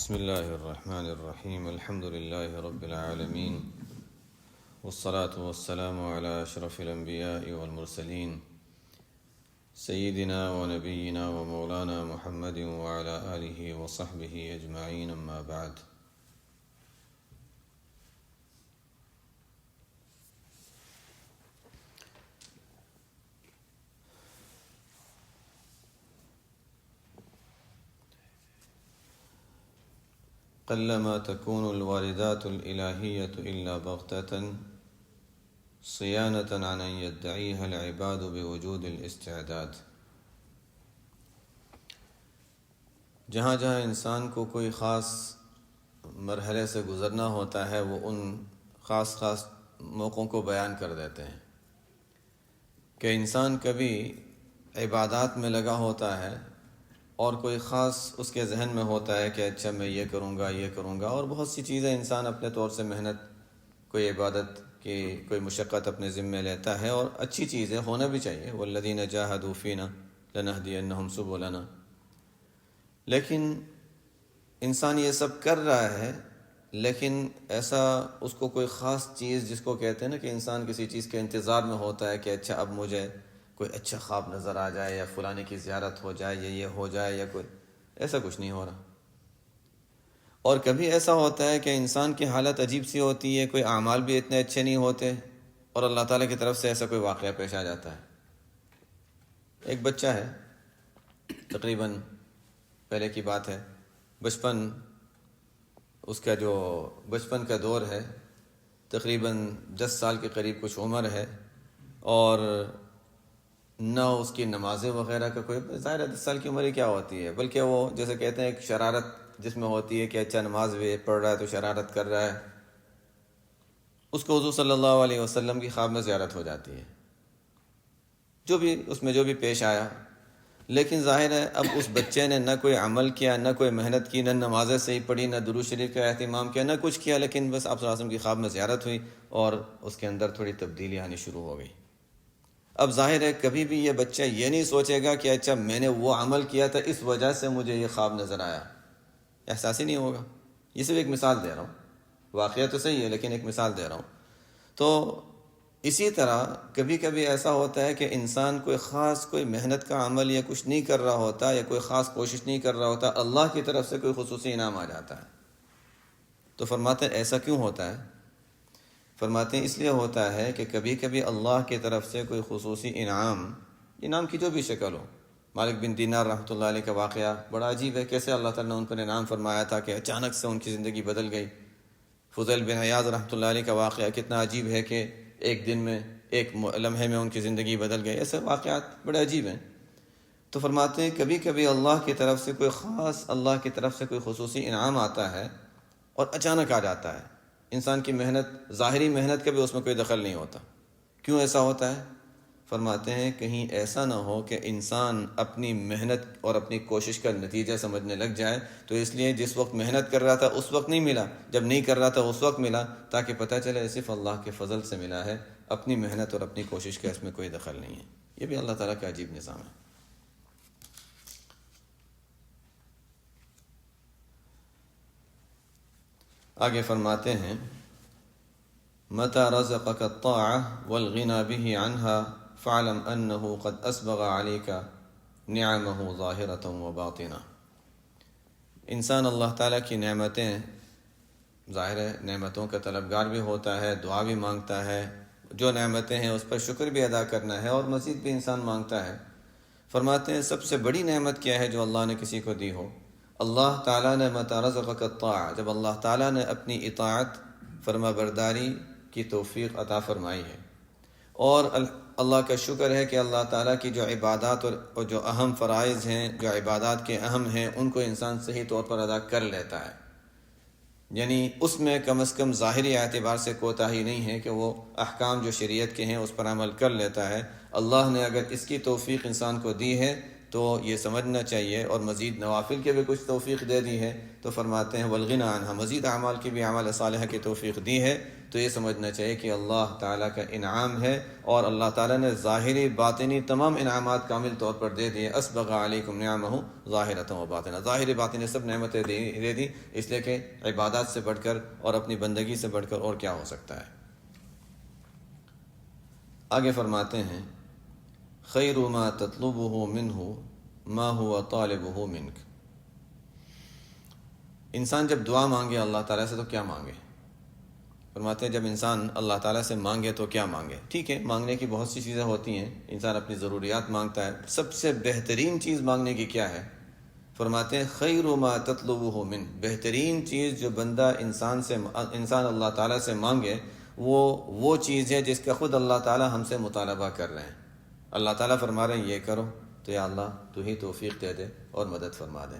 بسم اللہ الرحمن الرحیم الحمد للہ رب العالمین والصلاة والسلام علی اشرف الانبیاء والمرسلین سیدنا ونبینا ومولانا محمد وعلی آلہ وصحبہ اجمعین اما بعد۔ قلما تكون الواردات الإلهية إلا بغتة صيانة عن أن يدعيها العباد بوجود الاستعداد۔ جہاں جہاں انسان کو کوئی خاص مرحلے سے گزرنا ہوتا ہے وہ ان خاص موقعوں کو بیان کر دیتے ہیں کہ انسان کبھی عبادات میں لگا ہوتا ہے اور کوئی خاص اس کے ذہن میں ہوتا ہے کہ اچھا میں یہ کروں گا اور بہت سی چیزیں انسان اپنے طور سے محنت، کوئی عبادت کی کوئی مشقت اپنے ذمے لیتا ہے اور اچھی چیزیں ہونا بھی چاہیے، والذین جاہدوا فینا لنہدینہم سبلنا۔ لیکن انسان یہ سب کر رہا ہے، لیکن ایسا اس کو کوئی خاص چیز جس کو کہتے ہیں نا کہ انسان کسی چیز کے انتظار میں ہوتا ہے کہ اچھا اب مجھے کوئی اچھا خواب نظر آ جائے یا فلانے کی زیارت ہو جائے یا یہ ہو جائے یا کوئی، ایسا کچھ نہیں ہو رہا۔ اور کبھی ایسا ہوتا ہے کہ انسان کی حالت عجیب سی ہوتی ہے، کوئی اعمال بھی اتنے اچھے نہیں ہوتے اور اللہ تعالیٰ کی طرف سے ایسا کوئی واقعہ پیش آ جاتا ہے۔ ایک بچہ ہے، تقریباً پہلے کی بات ہے، اس کا جو بچپن کا دور ہے، تقریباً 10 سال کے قریب کچھ عمر ہے، اور نہ اس کی نمازیں وغیرہ کا کوئی، ظاہر ہے 10 سال کی عمر ہی کیا ہوتی ہے، بلکہ وہ جیسے کہتے ہیں ایک شرارت جس میں ہوتی ہے کہ اچھا نماز بھی پڑھ رہا ہے تو شرارت کر رہا ہے۔ اس کو حضور صلی اللہ علیہ وسلم کی خواب میں زیارت ہو جاتی ہے، جو بھی پیش آیا۔ لیکن ظاہر ہے اب اس بچے نے نہ کوئی عمل کیا، نہ کوئی محنت کی، نہ نمازیں صحیح پڑھی، نہ درود شریف کا اہتمام کیا، نہ کچھ کیا، لیکن بس آپ صلی اللہ علیہ وسلم کی خواب میں زیارت ہوئی اور اس کے اندر تھوڑی تبدیلی آنی شروع ہو گئی۔ اب ظاہر ہے کبھی بھی یہ بچہ یہ نہیں سوچے گا کہ اچھا میں نے وہ عمل کیا تھا اس وجہ سے مجھے یہ خواب نظر آیا، احساس ہی نہیں ہوگا۔ یہ صرف ایک مثال دے رہا ہوں، واقعہ تو صحیح ہے لیکن ایک مثال دے رہا ہوں۔ تو اسی طرح کبھی کبھی ایسا ہوتا ہے کہ انسان کوئی محنت کا عمل یا کچھ نہیں کر رہا ہوتا یا کوئی خاص کوشش نہیں کر رہا ہوتا، اللہ کی طرف سے کوئی خصوصی انعام آ جاتا ہے۔ تو فرماتے ہیں ایسا کیوں ہوتا ہے؟ فرماتے ہیں اس لیے ہوتا ہے کہ کبھی کبھی اللہ کی طرف سے کوئی خصوصی انعام کی جو بھی شکل ہو۔ مالک بن دینار رحمۃ اللہ علیہ کا واقعہ بڑا عجیب ہے، کیسے اللہ تعالیٰ نے ان پر انعام فرمایا تھا کہ اچانک سے ان کی زندگی بدل گئی۔ فضیل بن عیاض رحمۃ اللہ علیہ کا واقعہ کتنا عجیب ہے کہ ایک دن میں، ایک لمحے میں ان کی زندگی بدل گئی۔ ایسے واقعات بڑے عجیب ہیں۔ تو فرماتے ہیں کبھی کبھی اللہ کی طرف سے اللہ کی طرف سے کوئی خصوصی انعام آتا ہے اور اچانک آ جاتا ہے۔ انسان کی محنت، ظاہری محنت کا بھی اس میں کوئی دخل نہیں ہوتا۔ کیوں ایسا ہوتا ہے؟ فرماتے ہیں کہیں ایسا نہ ہو کہ انسان اپنی محنت اور اپنی کوشش کا نتیجہ سمجھنے لگ جائے، تو اس لیے جس وقت محنت کر رہا تھا اس وقت نہیں ملا، جب نہیں کر رہا تھا اس وقت ملا، تاکہ پتہ چلے صرف اللہ کے فضل سے ملا ہے، اپنی محنت اور اپنی کوشش کا اس میں کوئی دخل نہیں ہے۔ یہ بھی اللہ تعالیٰ کا عجیب نظام ہے۔ آگے فرماتے ہیں متى رزقك الطاعة والغنى به عنها فاعلم أنه قد أسبغ عليك نعمه ظاهرة وباطنة۔ انسان اللہ تعالیٰ کی نعمتیں، ظاہر ہے نعمتوں کا طلبگار بھی ہوتا ہے، دعا بھی مانگتا ہے، جو نعمتیں ہیں اس پر شکر بھی ادا کرنا ہے اور مزید بھی انسان مانگتا ہے۔ فرماتے ہیں سب سے بڑی نعمت کیا ہے جو اللہ نے کسی کو دی ہو؟ اللہ تعالیٰ نے متى رزقك الطاعة، جب اللہ تعالیٰ نے اپنی اطاعت، فرما برداری کی توفیق عطا فرمائی ہے، اور اللہ کا شکر ہے کہ اللہ تعالیٰ کی جو عبادات اور جو اہم فرائض ہیں، جو عبادات کے اہم ہیں، ان کو انسان صحیح طور پر ادا کر لیتا ہے۔ یعنی اس میں کم از کم ظاہری اعتبار سے کوتاہی نہیں ہے کہ وہ احکام جو شریعت کے ہیں اس پر عمل کر لیتا ہے۔ اللہ نے اگر اس کی توفیق انسان کو دی ہے تو یہ سمجھنا چاہیے، اور مزید نوافل کے بھی کچھ توفیق دے دی ہے، تو فرماتے ہیں والغنی عنہا، مزید اعمال کی بھی اعمال صالحہ کی توفیق دی ہے، تو یہ سمجھنا چاہیے کہ اللہ تعالیٰ کا انعام ہے، اور اللہ تعالیٰ نے ظاہری باطنی تمام انعامات کامل طور پر دے دیے۔ اسبغ علیکم نعمہ ظاہرۃ و باطنہ، ظاہری باطنی سب نعمتیں دے دی، اس لیے کہ عبادات سے بڑھ کر اور اپنی بندگی سے بڑھ کر اور کیا ہو سکتا ہے۔ آگے فرماتے ہیں خیر ما تطلبه منہ ما هو طالبه منک، انسان جب دعا مانگے اللہ تعالیٰ سے تو کیا مانگے؟ فرماتے ہیں جب انسان اللہ تعالیٰ سے مانگے تو کیا مانگے؟ ٹھیک ہے، مانگنے کی بہت سی چیزیں ہوتی ہیں، انسان اپنی ضروریات مانگتا ہے، سب سے بہترین چیز مانگنے کی کیا ہے؟ فرماتے ہیں خیر ما تطلبه من، بہترین چیز جو بندہ انسان اللہ تعالیٰ سے مانگے وہ چیز ہے جس کا خود اللہ تعالیٰ ہم سے مطالبہ کر رہے ہیں۔ اللہ تعالیٰ فرما رہے ہیں یہ کرو، تو یا اللہ تو ہی توفیق دے دے اور مدد فرما دے۔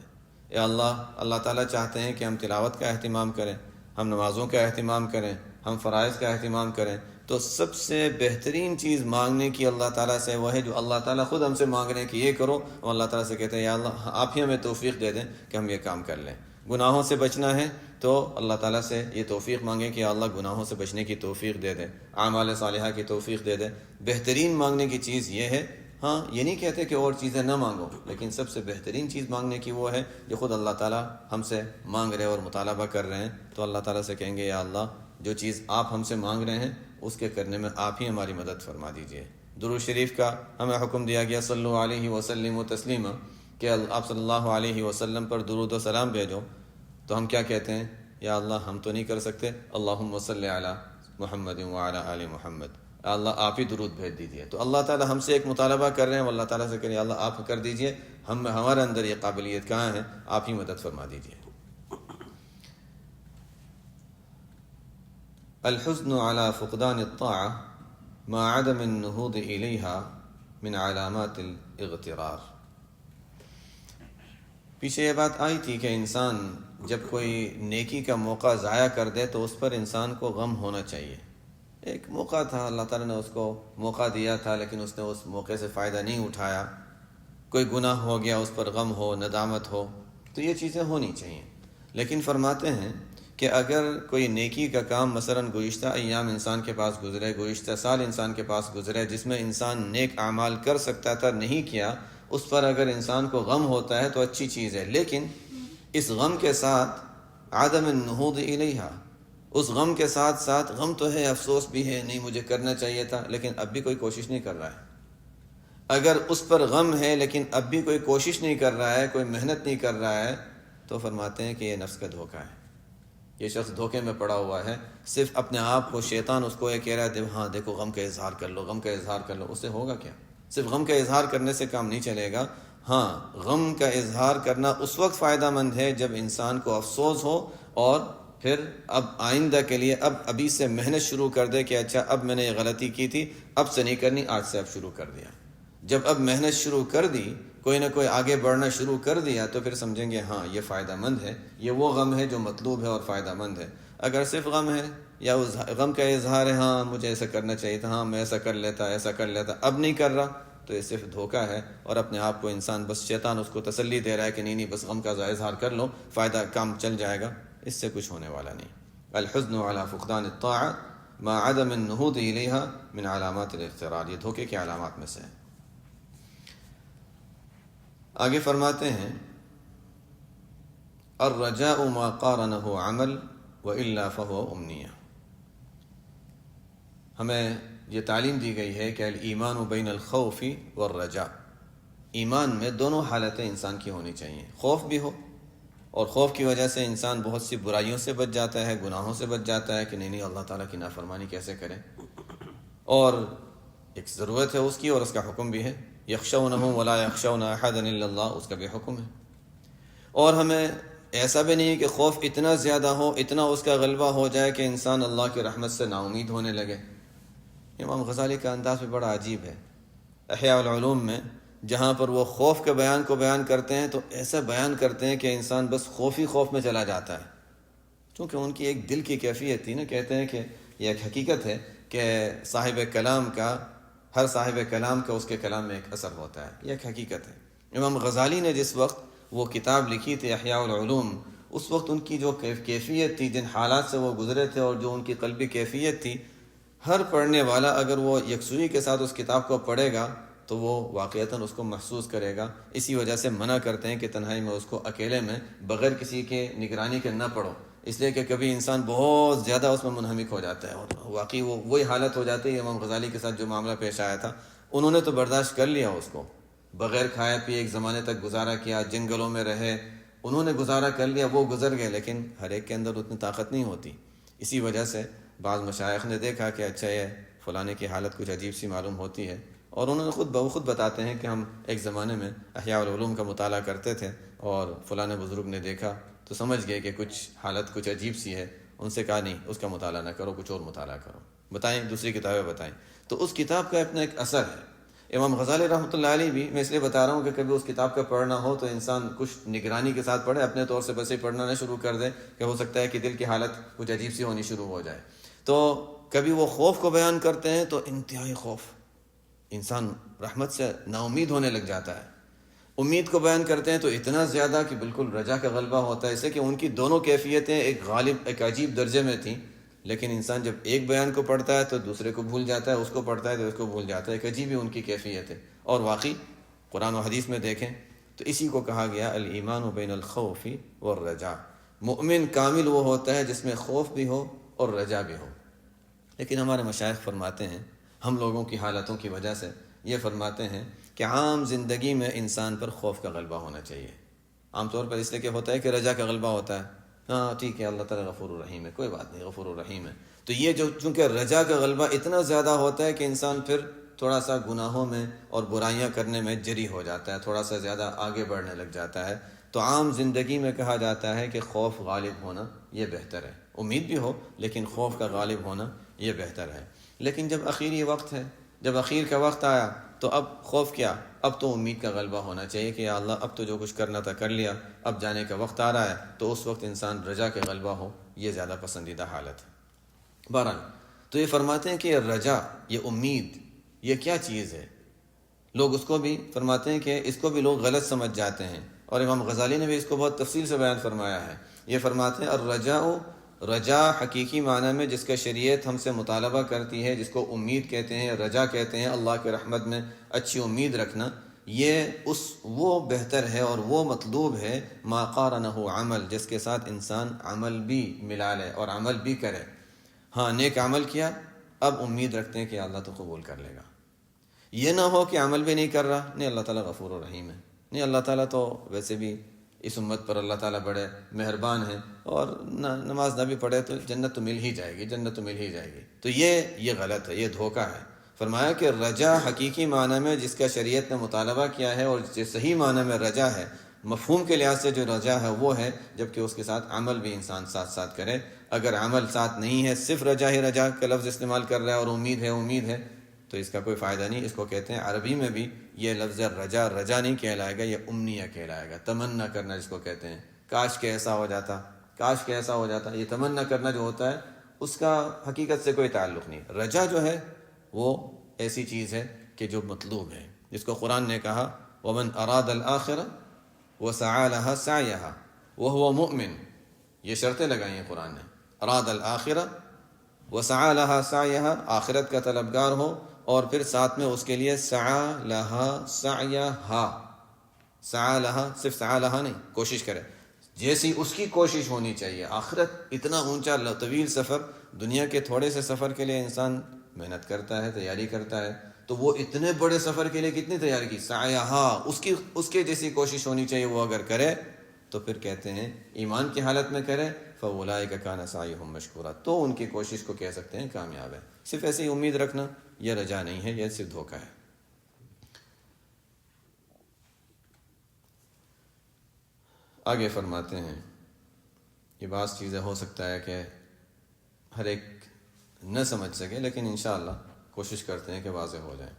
یا اللہ تعالیٰ چاہتے ہیں کہ ہم تلاوت کا اہتمام کریں، ہم نمازوں کا اہتمام کریں، ہم فرائض کا اہتمام کریں، تو سب سے بہترین چیز مانگنے کی اللہ تعالیٰ سے وہ ہے جو اللہ تعالیٰ خود ہم سے مانگ رہے ہیں کہ یہ کرو، اور اللہ تعالیٰ سے کہتے ہیں یا اللہ آپ ہی ہمیں توفیق دے دیں کہ ہم یہ کام کر لیں۔ گناہوں سے بچنا ہے تو اللہ تعالیٰ سے یہ توفیق مانگیں کہ یا اللہ گناہوں سے بچنے کی توفیق دے دے، اعمال صالحہ کی توفیق دے دے۔ بہترین مانگنے کی چیز یہ ہے۔ ہاں، یہ نہیں کہتے کہ اور چیزیں نہ مانگو، لیکن سب سے بہترین چیز مانگنے کی وہ ہے جو خود اللہ تعالیٰ ہم سے مانگ رہے اور مطالبہ کر رہے ہیں، تو اللہ تعالیٰ سے کہیں گے یا اللہ جو چیز آپ ہم سے مانگ رہے ہیں اس کے کرنے میں آپ ہی ہماری مدد فرما دیجئے۔ درود شریف کا ہمیں حکم دیا گیا صلو علیہ وسلم و تسلیما، کہ آپ صلی اللہ علیہ وسلم پر درود و سلام بھیجو، تو ہم کیا کہتے ہیں؟ یا اللہ ہم تو نہیں کر سکتے، اللہم صلی علی محمد وعلی آل محمد، اللہ آپ ہی درود بھیج دیجیے۔ تو اللہ تعالیٰ ہم سے ایک مطالبہ کر رہے ہیں، اللہ تعالیٰ سے کہیں اللہ آپ کر دیجئے، ہمارے اندر یہ قابلیت کہاں ہے، آپ ہی مدد فرما دیجئے۔ الحزن على فقدان الطاعة مع عدم النهوض إليها من علامات الاغترار۔ پیچھے یہ بات آئی تھی کہ انسان جب کوئی نیکی کا موقع ضائع کر دے تو اس پر انسان کو غم ہونا چاہیے۔ ایک موقع تھا، اللہ تعالیٰ نے اس کو موقع دیا تھا، لیکن اس نے اس موقع سے فائدہ نہیں اٹھایا، کوئی گناہ ہو گیا، اس پر غم ہو، ندامت ہو، تو یہ چیزیں ہونی چاہیے۔ لیکن فرماتے ہیں کہ اگر کوئی نیکی کا کام مثلاً گزشتہ ایام انسان کے پاس گزرے، گزشتہ سال انسان کے پاس گزرے، جس میں انسان نیک اعمال کر سکتا تھا نہیں کیا، اس پر اگر انسان کو غم ہوتا ہے تو اچھی چیز ہے، لیکن اس غم کے ساتھ عدم النہوض الیہا، اس غم کے ساتھ ساتھ غم تو ہے، افسوس بھی ہے، نہیں مجھے کرنا چاہیے تھا، لیکن اب بھی کوئی کوشش نہیں کر رہا ہے۔ اگر اس پر غم ہے لیکن اب بھی کوئی کوشش نہیں کر رہا ہے، کوئی محنت نہیں کر رہا ہے، تو فرماتے ہیں کہ یہ نفس کا دھوکہ ہے، یہ شخص دھوکے میں پڑا ہوا ہے۔ صرف اپنے آپ کو شیطان اس کو یہ کہہ رہا ہے ہاں دیکھو غم کا اظہار کر لو، غم کا اظہار کر لو، اس سے ہوگا کیا؟ صرف غم کا اظہار کرنے سے کام نہیں چلے گا۔ ہاں، غم کا اظہار کرنا اس وقت فائدہ مند ہے جب انسان کو افسوس ہو، اور پھر اب آئندہ کے لیے ابھی سے محنت شروع کر دے کہ اچھا اب میں نے یہ غلطی کی تھی، اب سے نہیں کرنی، آج سے اب شروع کر دیا۔ جب اب محنت شروع کر دی، کوئی نہ کوئی آگے بڑھنا شروع کر دیا، تو پھر سمجھیں گے ہاں یہ فائدہ مند ہے، یہ وہ غم ہے جو مطلوب ہے اور فائدہ مند ہے۔ اگر صرف غم ہے یا اس غم کا اظہار ہے، ہاں مجھے ایسا کرنا چاہیے تھا، ہاں میں ایسا کر لیتا، اب نہیں کر رہا، تو یہ صرف دھوکہ ہے، اور اپنے آپ کو انسان بس شیطان اس کو تسلی دے رہا ہے کہ نہیں بس غم کا اظہار کر لو، فائدہ کام چل جائے گا، اس سے کچھ ہونے والا نہیں۔ الحزن علی فقدان الطاعة مع عدم النہوض الیہا من علامات الاغترار، یہ دھوکے کی علامات میں سے ہے۔ آگے فرماتے ہیں الرجاء ما قارنه عمل والا فهو امنیہ، ہمیں یہ تعلیم دی گئی ہے کہ الایمان بین الخوف والرجاء، ایمان میں دونوں حالتیں انسان کی ہونی چاہیے، خوف بھی ہو، اور خوف کی وجہ سے انسان بہت سی برائیوں سے بچ جاتا ہے، گناہوں سے بچ جاتا ہے کہ نہیں اللہ تعالیٰ کی نافرمانی کیسے کریں، اور ایک ضرورت ہے اس کی، اور اس کا حکم بھی ہے یخشونہ ولا یخشون احدا الا اللہ، اس کا بھی حکم ہے۔ اور ہمیں ایسا بھی نہیں کہ خوف اتنا زیادہ ہو، اتنا اس کا غلبہ ہو جائے کہ انسان اللہ کی رحمت سے نا امید ہونے لگے۔ امام غزالی کا انداز بھی بڑا عجیب ہے، احیاء العلوم میں جہاں پر وہ خوف کے بیان کو بیان کرتے ہیں تو ایسا بیان کرتے ہیں کہ انسان بس خوف ہی خوف میں چلا جاتا ہے، کیونکہ ان کی ایک دل کی کیفیت تھی نا۔ کہتے ہیں کہ یہ ایک حقیقت ہے کہ ہر صاحب کلام کا اس کے کلام میں ایک اثر ہوتا ہے، یہ ایک حقیقت ہے۔ امام غزالی نے جس وقت وہ کتاب لکھی تھی احیاء العلوم، اس وقت ان کی جو کیفیت تھی، جن حالات سے وہ گزرے تھے اور جو ان کی قلبی کیفیت تھی، ہر پڑھنے والا اگر وہ یکسوئی کے ساتھ اس کتاب کو پڑھے گا تو وہ واقعتاً اس کو محسوس کرے گا۔ اسی وجہ سے منع کرتے ہیں کہ تنہائی میں اس کو اکیلے میں بغیر کسی کے نگرانی کے نہ پڑھو، اس لیے کہ کبھی انسان بہت زیادہ اس میں منہمک ہو جاتا ہے، اور واقعی وہی حالت ہو جاتی ہے۔ امام غزالی کے ساتھ جو معاملہ پیش آیا تھا، انہوں نے تو برداشت کر لیا اس کو، بغیر کھائے پیے ایک زمانے تک گزارا کیا، جنگلوں میں رہے، انہوں نے گزارا کر لیا، وہ گزر گئے، لیکن ہر ایک کے اندر اتنی طاقت نہیں ہوتی۔ اسی وجہ سے بعض مشائخ نے دیکھا کہ اچھا یہ فلانے کی حالت کچھ عجیب سی معلوم ہوتی ہے، اور انہوں نے خود بتاتے ہیں کہ ہم ایک زمانے میں احیاء العلوم کا مطالعہ کرتے تھے اور فلاں بزرگ نے دیکھا تو سمجھ گئے کہ کچھ حالت کچھ عجیب سی ہے، ان سے کہا نہیں اس کا مطالعہ نہ کرو، کچھ اور مطالعہ کرو، بتائیں دوسری کتابیں بتائیں۔ تو اس کتاب کا اپنا ایک اثر ہے۔ امام غزالی رحمۃ اللہ علیہ بھی، میں اس لیے بتا رہا ہوں کہ کبھی اس کتاب کا پڑھنا ہو تو انسان کچھ نگرانی کے ساتھ پڑھے، اپنے طور سے بس ہی پڑھنا نہ شروع کر دے کہ ہو سکتا ہے کہ دل کی حالت کچھ عجیب سی ہونی شروع ہو جائے۔ تو کبھی وہ خوف کو بیان کرتے ہیں تو انتہائی خوف، انسان رحمت سے نا امید ہونے لگ جاتا ہے۔ امید کو بیان کرتے ہیں تو اتنا زیادہ کہ بالکل رجا کا غلبہ ہوتا ہے، اسے کہ ان کی دونوں کیفیتیں ایک عجیب درجے میں تھیں، لیکن انسان جب ایک بیان کو پڑھتا ہے تو دوسرے کو بھول جاتا ہے، اس کو پڑھتا ہے تو اس کو بھول جاتا ہے، ایک عجیب ہی ان کی کیفیت ہے۔ اور واقعی قرآن و حدیث میں دیکھیں تو اسی کو کہا گیا الایمان بین الخوف والرجا، مومن کامل وہ ہوتا ہے جس میں خوف بھی ہو اور رجا بھی ہو۔ لیکن ہمارے مشائخ فرماتے ہیں، ہم لوگوں کی حالتوں کی وجہ سے یہ فرماتے ہیں کہ عام زندگی میں انسان پر خوف کا غلبہ ہونا چاہیے۔ عام طور پر اس لیے کہ ہوتا ہے کہ رجا کا غلبہ ہوتا ہے، ہاں ٹھیک ہے اللہ تعالیٰ غفور الرحیم ہے، کوئی بات نہیں غفور الرحیم ہے، تو یہ جو چونکہ رجا کا غلبہ اتنا زیادہ ہوتا ہے کہ انسان پھر تھوڑا سا گناہوں میں اور برائیاں کرنے میں جری ہو جاتا ہے، تھوڑا سا زیادہ آگے بڑھنے لگ جاتا ہے۔ تو عام زندگی میں کہا جاتا ہے کہ خوف غالب ہونا یہ بہتر ہے، امید بھی ہو لیکن خوف کا غالب ہونا یہ بہتر ہے۔ لیکن جب اخیری وقت ہے، جب اخیر کا وقت آیا تو اب خوف کیا، اب تو امید کا غلبہ ہونا چاہیے کہ یا اللہ اب تو جو کچھ کرنا تھا کر لیا، اب جانے کا وقت آ رہا ہے، تو اس وقت انسان رجا کے غلبہ ہو، یہ زیادہ پسندیدہ حالت ہے۔ بہرحال تو یہ فرماتے ہیں کہ یہ رجا، یہ امید، یہ کیا چیز ہے؟ لوگ اس کو بھی فرماتے ہیں کہ اس کو بھی لوگ غلط سمجھ جاتے ہیں، اور امام غزالی نے بھی اس کو بہت تفصیل سے بیان فرمایا ہے۔ یہ فرماتے ہیں الرجاء، رجا حقیقی معنی میں جس کا شریعت ہم سے مطالبہ کرتی ہے، جس کو امید کہتے ہیں، رجا کہتے ہیں، اللہ کے رحمت میں اچھی امید رکھنا، یہ وہ بہتر ہے اور وہ مطلوب ہے ما قارنہ عمل، جس کے ساتھ انسان عمل بھی ملا لے اور عمل بھی کرے۔ ہاں نیک عمل کیا، اب امید رکھتے ہیں کہ اللہ تو قبول کر لے گا۔ یہ نہ ہو کہ عمل بھی نہیں کر رہا، نہیں اللہ تعالیٰ غفور و رحیم ہے، نہیں اللہ تعالیٰ تو ویسے بھی اس امت پر اللہ تعالیٰ بڑے مہربان ہیں، اور نماز نہ بھی پڑھے تو جنت تو مل ہی جائے گی، جنت تو مل ہی جائے گی۔ تو یہ غلط ہے، یہ دھوکہ ہے۔ فرمایا کہ رجا حقیقی معنی میں جس کا شریعت نے مطالبہ کیا ہے اور جو صحیح معنی میں رجا ہے، مفہوم کے لحاظ سے جو رجا ہے وہ ہے جبکہ اس کے ساتھ عمل بھی انسان ساتھ ساتھ کرے۔ اگر عمل ساتھ نہیں ہے، صرف رجا ہی رجا کا لفظ استعمال کر رہا ہے اور امید ہے تو اس کا کوئی فائدہ نہیں۔ اس کو کہتے ہیں عربی میں بھی یہ لفظ رجا نہیں کہلائے گا، یہ امنیہ کہلائے گا، تمنا کرنا جس کو کہتے ہیں، کاش کہ ایسا ہو جاتا، کاش کہ ایسا ہو جاتا۔ یہ تمنا کرنا جو ہوتا ہے اس کا حقیقت سے کوئی تعلق نہیں۔ رجا جو ہے وہ ایسی چیز ہے کہ جو مطلوب ہے، جس کو قرآن نے کہا وَمَنْ أَرَادَ الْآخِرَةَ وَسَعَى لَهَا سَعْيَهَا وَهُوَ مُؤْمِنٌ، یہ شرطیں لگائی ہیں قرآن نے، اراد الآخرہ وسعى لها سعيها، آخرت کا طلبگار ہو، اور پھر ساتھ میں اس کے لیے سعى لها سعيها، سعى لها صرف سعى لها نہیں، کوشش کرے جیسی اس کی کوشش ہونی چاہیے۔ آخرت اتنا اونچا طویل سفر، دنیا کے تھوڑے سے سفر کے لیے انسان محنت کرتا ہے، تیاری کرتا ہے، تو وہ اتنے بڑے سفر کے لیے کتنی تیاری کی، سعيها، اس کے جیسی کوشش ہونی چاہیے۔ وہ اگر کرے تو پھر کہتے ہیں ایمان کی حالت میں کرے فَأُولَٰئِكَ كَانَ سَعْيُهُمْ مَشْكُورًا، تو ان کی کوشش کو کہہ سکتے ہیں کامیاب ہے۔ صرف ایسے ہی امید رکھنا یہ رجا نہیں ہے، یہ صرف دھوکہ ہے۔ آگے فرماتے ہیں یہ بعض چیزیں ہو سکتا ہے کہ ہر ایک نہ سمجھ سکے، لیکن انشاءاللہ کوشش کرتے ہیں کہ واضح ہو جائیں۔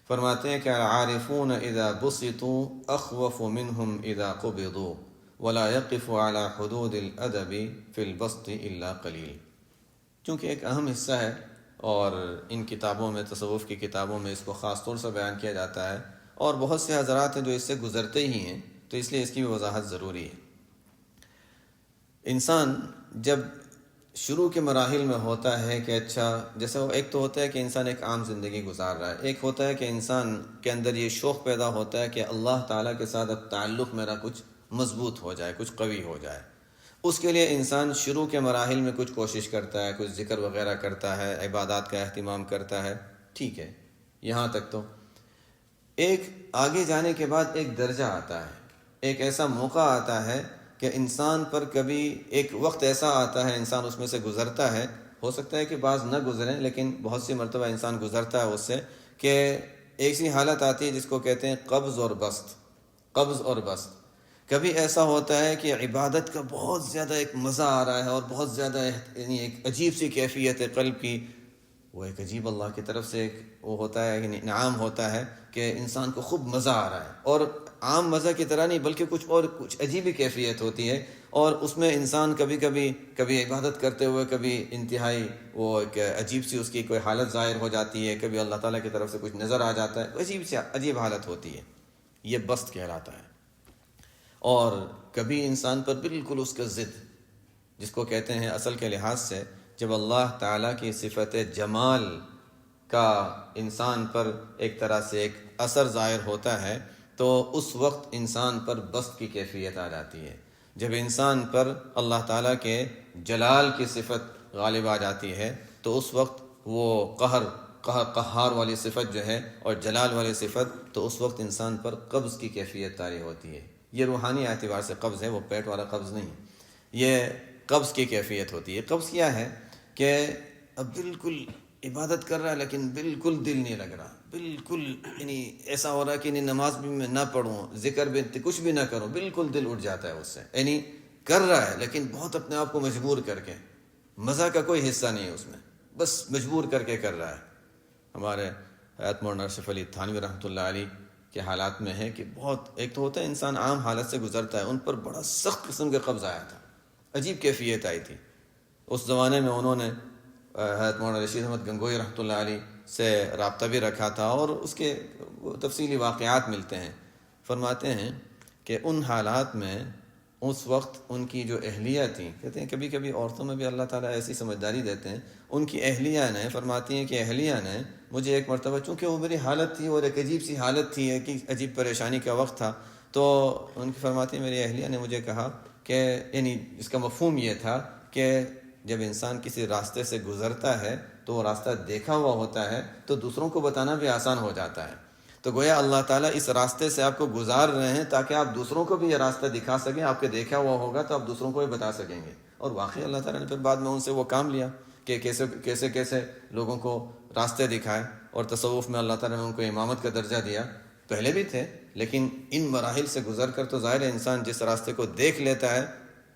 فرماتے ہیں کہ العارفون اذا بسطوا اخوف منهم اذا قبضوا ولا يقف على حدود الادب في البسط الا قلیل، چونکہ ایک اہم حصہ ہے اور ان کتابوں میں، تصوف کی کتابوں میں اس کو خاص طور سے بیان کیا جاتا ہے، اور بہت سے حضرات ہیں جو اس سے گزرتے ہی ہیں، تو اس لیے اس کی بھی وضاحت ضروری ہے۔ انسان جب شروع کے مراحل میں ہوتا ہے کہ اچھا، جیسے ایک تو ہوتا ہے کہ انسان ایک عام زندگی گزار رہا ہے، ایک ہوتا ہے کہ انسان کے اندر یہ شوق پیدا ہوتا ہے کہ اللہ تعالیٰ کے ساتھ اب تعلق میرا کچھ مضبوط ہو جائے، کچھ قوی ہو جائے۔ اس کے لیے انسان شروع کے مراحل میں کچھ کوشش کرتا ہے، کچھ ذکر وغیرہ کرتا ہے، عبادات کا اہتمام کرتا ہے، ٹھیک ہے، یہاں تک تو۔ ایک آگے جانے کے بعد ایک درجہ آتا ہے، ایک ایسا موقع آتا ہے کہ انسان پر کبھی ایک وقت ایسا آتا ہے، انسان اس میں سے گزرتا ہے، ہو سکتا ہے کہ بعض نہ گزریں لیکن بہت سی مرتبہ انسان گزرتا ہے اس سے، کہ ایسی حالت آتی ہے جس کو کہتے ہیں قبض اور بسط۔ قبض اور بسط کبھی ایسا ہوتا ہے کہ عبادت کا بہت زیادہ ایک مزہ آ رہا ہے اور بہت زیادہ یعنی ایک عجیب سی کیفیت ہے قلب کی، وہ ایک عجیب اللہ کی طرف سے ایک وہ ہوتا ہے، یعنی انعام ہوتا ہے کہ انسان کو خوب مزہ آ رہا ہے، اور عام مزہ کی طرح نہیں بلکہ کچھ عجیب ہی کیفیت ہوتی ہے، اور اس میں انسان کبھی عبادت کرتے ہوئے کبھی انتہائی وہ ایک عجیب سی اس کی کوئی حالت ظاہر ہو جاتی ہے، کبھی اللہ تعالیٰ کی طرف سے کچھ نظر آ جاتا ہے، عجیب حالت ہوتی ہے، یہ بسط کہلاتا ہے۔ اور کبھی انسان پر بالکل اس کا ضد، جس کو کہتے ہیں اصل کے لحاظ سے، جب اللہ تعالیٰ کی صفت جمال کا انسان پر ایک طرح سے ایک اثر ظاہر ہوتا ہے تو اس وقت انسان پر بسط کی کیفیت آ جاتی ہے۔ جب انسان پر اللہ تعالیٰ کے جلال کی صفت غالب آ جاتی ہے تو اس وقت وہ قہار والی صفت جو ہے اور جلال والی صفت، تو اس وقت انسان پر قبض کی کیفیت طاری ہوتی ہے۔ یہ روحانی اعتبار سے قبض ہے، وہ پیٹ والا قبض نہیں، یہ قبض کی کیفیت ہوتی ہے۔ قبض کیا ہے کہ اب بالکل عبادت کر رہا ہے لیکن بالکل دل نہیں لگ رہا، بالکل یعنی ایسا ہو رہا ہے کہ نماز بھی میں نہ پڑھوں، ذکر بھی کچھ بھی نہ کروں، بالکل دل اٹھ جاتا ہے اس سے، یعنی کر رہا ہے لیکن بہت اپنے آپ کو مجبور کر کے، مزہ کا کوئی حصہ نہیں ہے اس میں، بس مجبور کر کے کر رہا ہے۔ ہمارے حیات مولانا ارشف علی تھانوی رحمۃ اللہ علیہ کے حالات میں ہے کہ بہت، ایک تو ہوتا ہے انسان عام حالت سے گزرتا ہے، ان پر بڑا سخت قسم کا قبض آیا تھا، عجیب کیفیت آئی تھی۔ اس زمانے میں انہوں نے حضرت مولانا رشید احمد گنگوئی رحمۃ اللہ علیہ سے رابطہ بھی رکھا تھا، اور اس کے تفصیلی واقعات ملتے ہیں۔ فرماتے ہیں کہ ان حالات میں اس وقت ان کی جو اہلیہ تھیں، کہتے ہیں کبھی کبھی عورتوں میں بھی اللہ تعالیٰ ایسی سمجھداری دیتے ہیں، ان کی اہلیہ نے، فرماتی ہیں کہ اہلیہ نے مجھے ایک مرتبہ، چونکہ وہ میری حالت تھی اور ایک عجیب سی حالت تھی، ایک عجیب پریشانی کا وقت تھا، تو ان کی فرماتی ہیں میری اہلیہ نے مجھے کہا کہ، یعنی اس کا مفہوم یہ تھا کہ جب انسان کسی راستے سے گزرتا ہے تو وہ راستہ دیکھا ہوا ہوتا ہے تو دوسروں کو بتانا بھی آسان ہو جاتا ہے، تو گویا اللہ تعالیٰ اس راستے سے آپ کو گزار رہے ہیں تاکہ آپ دوسروں کو بھی یہ راستہ دکھا سکیں، آپ کے دیکھا ہوا ہوگا تو آپ دوسروں کو بھی بتا سکیں گے۔ اور واقعی اللہ تعالیٰ نے پھر بعد میں ان سے وہ کام لیا کہ کیسے لوگوں کو راستے دکھائے، اور تصوف میں اللہ تعالیٰ نے ان کو امامت کا درجہ دیا، پہلے بھی تھے لیکن ان مراحل سے گزر کر تو ظاہر ہے انسان جس راستے کو دیکھ لیتا ہے،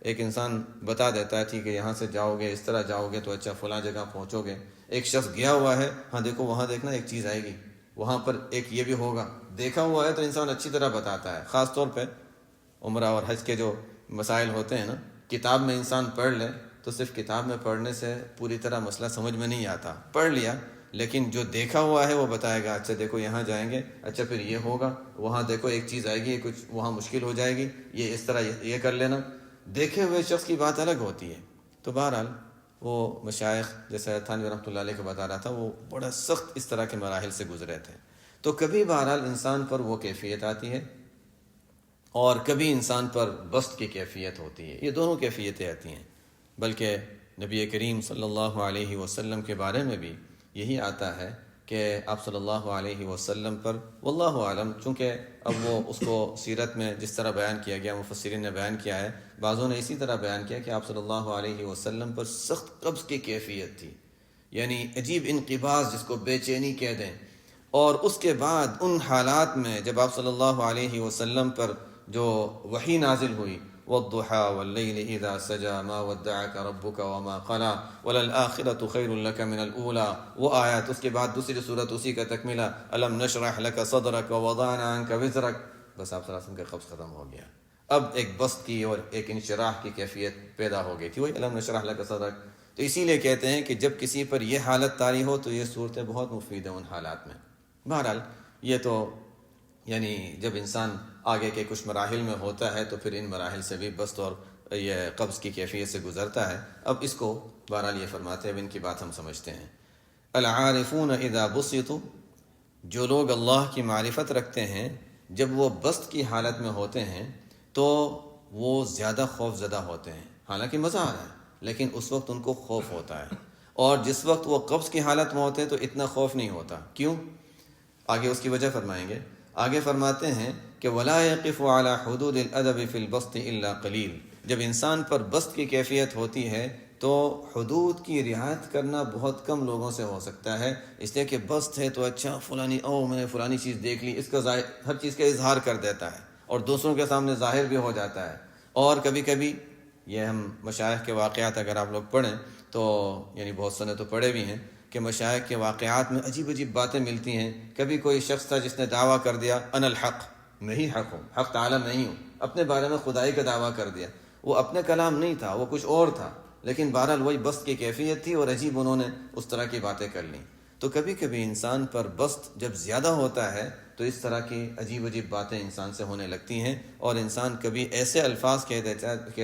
ایک انسان بتا دیتا ہے ٹھیک ہے یہاں سے جاؤ گے، اس طرح جاؤ گے تو اچھا فلاں جگہ پہنچو گے۔ ایک شخص گیا ہوا ہے، ہاں دیکھو وہاں دیکھنا ایک چیز آئے گی، وہاں پر ایک یہ بھی ہوگا، دیکھا ہوا ہے تو انسان اچھی طرح بتاتا ہے۔ خاص طور پہ عمرہ اور حج کے جو مسائل ہوتے ہیں نا، کتاب میں انسان پڑھ لے تو صرف کتاب میں پڑھنے سے پوری طرح مسئلہ سمجھ میں نہیں آتا، پڑھ لیا لیکن جو دیکھا ہوا ہے وہ بتائے گا، اچھا دیکھو یہاں جائیں گے، اچھا پھر یہ ہوگا، وہاں دیکھو ایک چیز آئے گی، کچھ وہاں مشکل ہو جائے گی، یہ اس طرح یہ کر لینا۔ دیکھے ہوئے شخص کی بات الگ ہوتی ہے۔ تو بہرحال وہ مشائخ جیسے تھانوی رحمۃ اللہ علیہ کو بتا رہا تھا، وہ بڑا سخت اس طرح کے مراحل سے گزرے تھے۔ تو کبھی بہرحال انسان پر وہ کیفیت آتی ہے اور کبھی انسان پر بسط کی کیفیت ہوتی ہے، یہ دونوں کیفیتیں آتی ہیں۔ بلکہ نبی کریم صلی اللہ علیہ وسلم کے بارے میں بھی یہی آتا ہے کہ آپ صلی اللہ علیہ وسلم پر واللہ عالم، چونکہ اب وہ اس کو سیرت میں جس طرح بیان کیا گیا، مفسرین نے بیان کیا ہے، بعضوں نے اسی طرح بیان کیا کہ آپ صلی اللہ علیہ وسلم پر سخت قبض کی کیفیت تھی، یعنی عجیب انقباض جس کو بے چینی کہہ دیں۔ اور اس کے بعد ان حالات میں جب آپ صلی اللہ علیہ وسلم پر جو وحی نازل ہوئی، والضحى واللیل اذا سجى ما ودعك ربك وما قلى وللآخرة خیر لك من الاولى، وہ آیات، اس کے بعد دوسری صورت اسی کا تکملہ، الم نشرح لك صدرك ووضعنا عنك وزرك، بس آپ صلی اللہ علیہ وسلم کا قبض ختم ہو گیا۔ اب ایک بسط کی اور ایک انشراح کی کیفیت پیدا ہو گئی تھی، وہی الم نشرح لك صدرك۔ تو اسی لیے کہتے ہیں کہ جب کسی پر یہ حالت طاری ہو تو یہ صورتیں بہت مفید ہیں ان حالات میں۔ بہرحال یعنی جب انسان آگے کے کچھ مراحل میں ہوتا ہے تو پھر ان مراحل سے بھی بست اور یہ قبض کی کیفیت سے گزرتا ہے۔ اب اس کو بہرحال یہ فرماتے ہیں، اب ان کی بات ہم سمجھتے ہیں۔ العارفون اذا بسطوا، جو لوگ اللہ کی معرفت رکھتے ہیں جب وہ بست کی حالت میں ہوتے ہیں تو وہ زیادہ خوف زدہ ہوتے ہیں، حالانکہ مزہ آ رہا ہے لیکن اس وقت ان کو خوف ہوتا ہے، اور جس وقت وہ قبض کی حالت میں ہوتے ہیں تو اتنا خوف نہیں ہوتا۔ کیوں؟ آگے اس کی وجہ فرمائیں گے۔ آگے فرماتے ہیں کہ وَلَا يَقِفُ عَلَى حُدُودِ الْأَدَبِ فِي الْبَسْطِ إِلَّا قَلِيلٌ، جب انسان پر بست کی کیفیت ہوتی ہے تو حدود کی رعایت کرنا بہت کم لوگوں سے ہو سکتا ہے، اس لیے کہ بست ہے تو اچھا فلانی میں نے فلانی چیز دیکھ لی، اس کا ہر چیز کا اظہار کر دیتا ہے اور دوسروں کے سامنے ظاہر بھی ہو جاتا ہے۔ اور کبھی کبھی یہ ہم مشائخ کے واقعات اگر آپ لوگ پڑھیں تو یعنی بہت سے نے تو پڑھے بھی ہیں کہ مشائخ کے واقعات میں عجیب عجیب باتیں ملتی ہیں۔ کبھی کوئی شخص تھا جس نے دعویٰ کر دیا انا الحق، میں ہی حق ہوں، حق تعالی نہیں ہوں، اپنے بارے میں خدائی کا دعویٰ کر دیا۔ وہ اپنے کلام نہیں تھا، وہ کچھ اور تھا، لیکن بہرحال وہی بست کی کیفیت تھی اور عجیب انہوں نے اس طرح کی باتیں کر لیں۔ تو کبھی کبھی انسان پر بست جب زیادہ ہوتا ہے تو اس طرح کی عجیب عجیب باتیں انسان سے ہونے لگتی ہیں، اور انسان کبھی ایسے الفاظ کہہ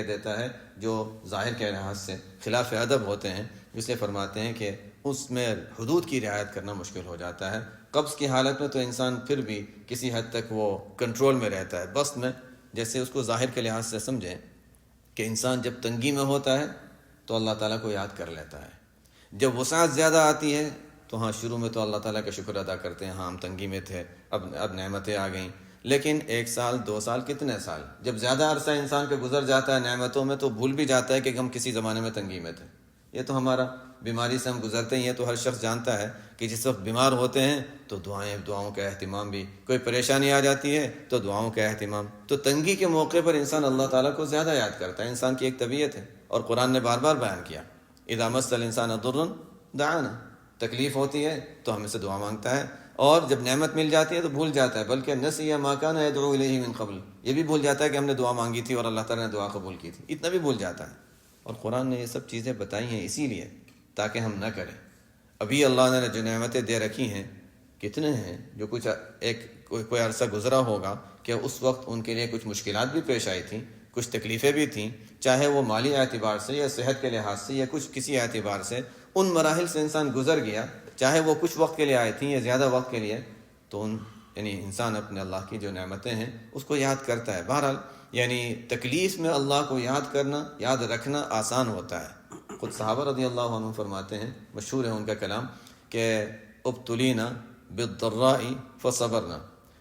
دیتا ہے جو ظاہر کے لحاظ سے خلاف ادب ہوتے ہیں، اس لیے فرماتے ہیں کہ اس میں حدود کی رعایت کرنا مشکل ہو جاتا ہے۔ قبض کی حالت میں تو انسان پھر بھی کسی حد تک وہ کنٹرول میں رہتا ہے، بست میں جیسے اس کو ظاہر کے لحاظ سے سمجھیں کہ انسان جب تنگی میں ہوتا ہے تو اللہ تعالیٰ کو یاد کر لیتا ہے، جب وسعت زیادہ آتی ہے تو ہاں شروع میں تو اللہ تعالیٰ کا شکر ادا کرتے ہیں، ہاں ہم تنگی میں تھے، اب نعمتیں آ گئیں، لیکن 1 سال 2 سال کتنے سال جب زیادہ عرصہ انسان کے گزر جاتا ہے نعمتوں میں تو بھول بھی جاتا ہے کہ ہم کسی زمانے میں تنگی میں تھے۔ یہ تو ہمارا بیماری سے ہم گزرتے ہی ہیں، تو ہر شخص جانتا ہے کہ جس وقت بیمار ہوتے ہیں تو دعاؤں کا اہتمام بھی، کوئی پریشانی آ جاتی ہے تو دعاؤں کا اہتمام، تو تنگی کے موقع پر انسان اللہ تعالیٰ کو زیادہ یاد کرتا ہے، انسان کی ایک طبیعت ہے، اور قرآن نے بار بار بیان کیا اذا مس الانسان ضر دعانا، تکلیف ہوتی ہے تو ہمیں سے دعا مانگتا ہے، اور جب نعمت مل جاتی ہے تو بھول جاتا ہے، بلکہ نسی ما کان یدعو الیہ من قبل، یہ بھی بھول جاتا ہے کہ ہم نے دعا مانگی تھی اور اللہ تعالیٰ نے دعا قبول کی تھی، اتنا بھی بھول جاتا ہے۔ اور قرآن نے یہ سب چیزیں بتائی ہیں اسی لیے تاکہ ہم نہ کریں۔ ابھی اللہ نے جو نعمتیں دے رکھی ہیں کتنے ہیں جو کچھ کوئی عرصہ گزرا ہوگا کہ اس وقت ان کے لیے کچھ مشکلات بھی پیش آئی تھیں، کچھ تکلیفیں بھی تھیں، چاہے وہ مالی اعتبار سے یا صحت کے لحاظ سے یا کسی اعتبار سے، ان مراحل سے انسان گزر گیا، چاہے وہ کچھ وقت کے لیے آئی تھیں یا زیادہ وقت کے لیے، تو یعنی انسان اپنے اللہ کی جو نعمتیں ہیں اس کو یاد کرتا ہے۔ بہرحال یعنی تکلیف میں اللہ کو یاد کرنا، یاد رکھنا آسان ہوتا ہے۔ خود صحابہ رضی اللہ عنہ فرماتے ہیں، مشہور ہے ان کا کلام کہ ابتلینا بالضراء فصبرنا،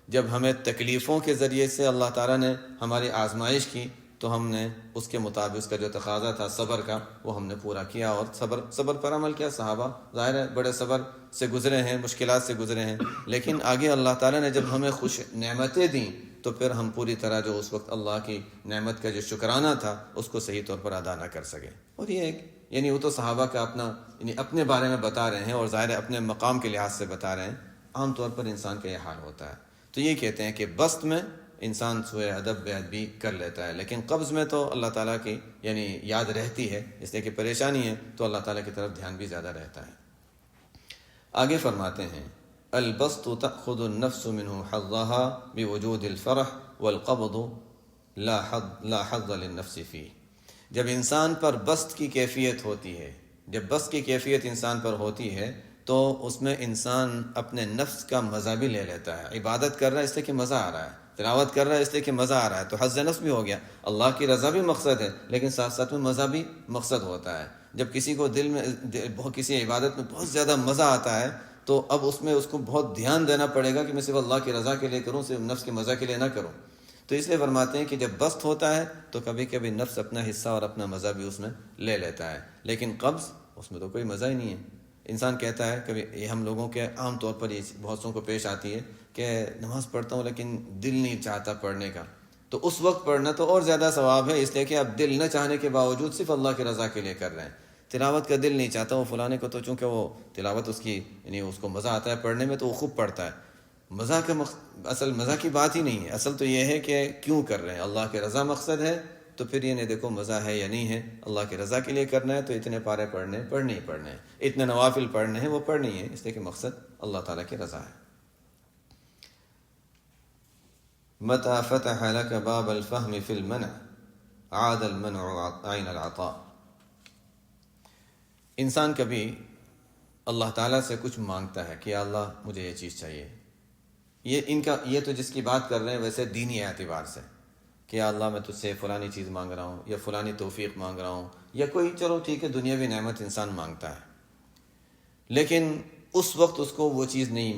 جب ہمیں تکلیفوں کے ذریعے سے اللہ تعالیٰ نے ہماری آزمائش کی تو ہم نے اس کے مطابق اس کا جو تقاضا تھا صبر کا وہ ہم نے پورا کیا، اور صبر پر عمل کیا۔ صحابہ ظاہر ہے بڑے صبر سے گزرے ہیں، مشکلات سے گزرے ہیں، لیکن آگے اللہ تعالیٰ نے جب ہمیں خوش نعمتیں دیں تو پھر ہم پوری طرح جو اس وقت اللہ کی نعمت کا جو شکرانہ تھا اس کو صحیح طور پر ادا نہ کر سکے۔ اور یہ ایک یعنی وہ تو صحابہ کا اپنے بارے میں بتا رہے ہیں، اور ظاہر ہے اپنے مقام کے لحاظ سے بتا رہے ہیں، عام طور پر انسان کا یہ حال ہوتا ہے۔ تو یہ کہتے ہیں کہ بست میں انسان سوء ادب بے ادبی کر لیتا ہے، لیکن قبض میں تو اللہ تعالیٰ کی یعنی یاد رہتی ہے، اس لیے کہ پریشانی ہے تو اللہ تعالیٰ کی طرف دھیان بھی زیادہ رہتا ہے۔ آگے فرماتے ہیں البسط تأخذ النفس منه حظها بوجود الفرح والقبض لا حظ للنفس فيه، جب انسان پر بسط کی کیفیت ہوتی ہے، جب بسط کی کیفیت انسان پر ہوتی ہے تو اس میں انسان اپنے نفس کا مزہ بھی لے لیتا ہے، عبادت کر رہا ہے اس لیے کہ مزہ آ رہا ہے، تلاوت کر رہا ہے اس لیے کہ مزہ آ رہا ہے، تو حظ نفس بھی ہو گیا، اللہ کی رضا بھی مقصد ہے لیکن ساتھ ساتھ میں مزہ بھی مقصد ہوتا ہے۔ جب کسی کو دل میں کسی عبادت میں بہت زیادہ مزہ آتا ہے تو اب اس کو بہت دھیان دینا پڑے گا کہ میں صرف اللہ کی رضا کے لیے کروں، صرف نفس کے مزہ کے لیے نہ کروں۔ تو اس لیے فرماتے ہیں کہ جب بست ہوتا ہے تو کبھی کبھی نفس اپنا حصہ اور اپنا مزہ بھی اس میں لے لیتا ہے، لیکن قبض اس میں تو کوئی مزہ ہی نہیں ہے۔ انسان کہتا ہے کبھی، یہ ہم لوگوں کے عام طور پر یہ بہت سوں کو پیش آتی ہے کہ نماز پڑھتا ہوں لیکن دل نہیں چاہتا پڑھنے کا، تو اس وقت پڑھنا تو اور زیادہ ثواب ہے، اس لیے کہ اب دل نہ چاہنے کے باوجود صرف اللہ کی رضا کے لیے کر رہے ہیں۔ تلاوت کا دل نہیں چاہتا، وہ فلانے کو تو چونکہ وہ تلاوت اس کی یعنی اس کو مزہ آتا ہے پڑھنے میں تو وہ خوب پڑھتا ہے، مزہ کا اصل مزہ کی بات ہی نہیں ہے، اصل تو یہ ہے کہ کیوں کر رہے ہیں، اللہ کی رضا مقصد ہے تو پھر یہ نہیں دیکھو مزہ ہے یا نہیں ہے، اللہ کی رضا کے لیے کرنا ہے تو اتنے پارے پڑھنے ہی پڑھنے ہیں، اتنے نوافل پڑھنے ہیں وہ پڑھنے ہیں، اس لیے کہ مقصد اللہ تعالیٰ کی رضا ہے۔ متى فتح لك باب الفهم في المنع عاد المنع عین العطاء. انسان کبھی اللہ تعالیٰ سے کچھ مانگتا ہے کہ یا اللہ مجھے یہ چیز چاہیے، یہ تو جس کی بات کر رہے ہیں ویسے دینی اعتبار سے کہ یا اللہ میں تجھ سے فلانی چیز مانگ رہا ہوں یا فلانی توفیق مانگ رہا ہوں یا کوئی چلو ٹھیک ہے دنیاوی نعمت انسان مانگتا ہے، لیکن اس وقت اس کو وہ چیز نہیں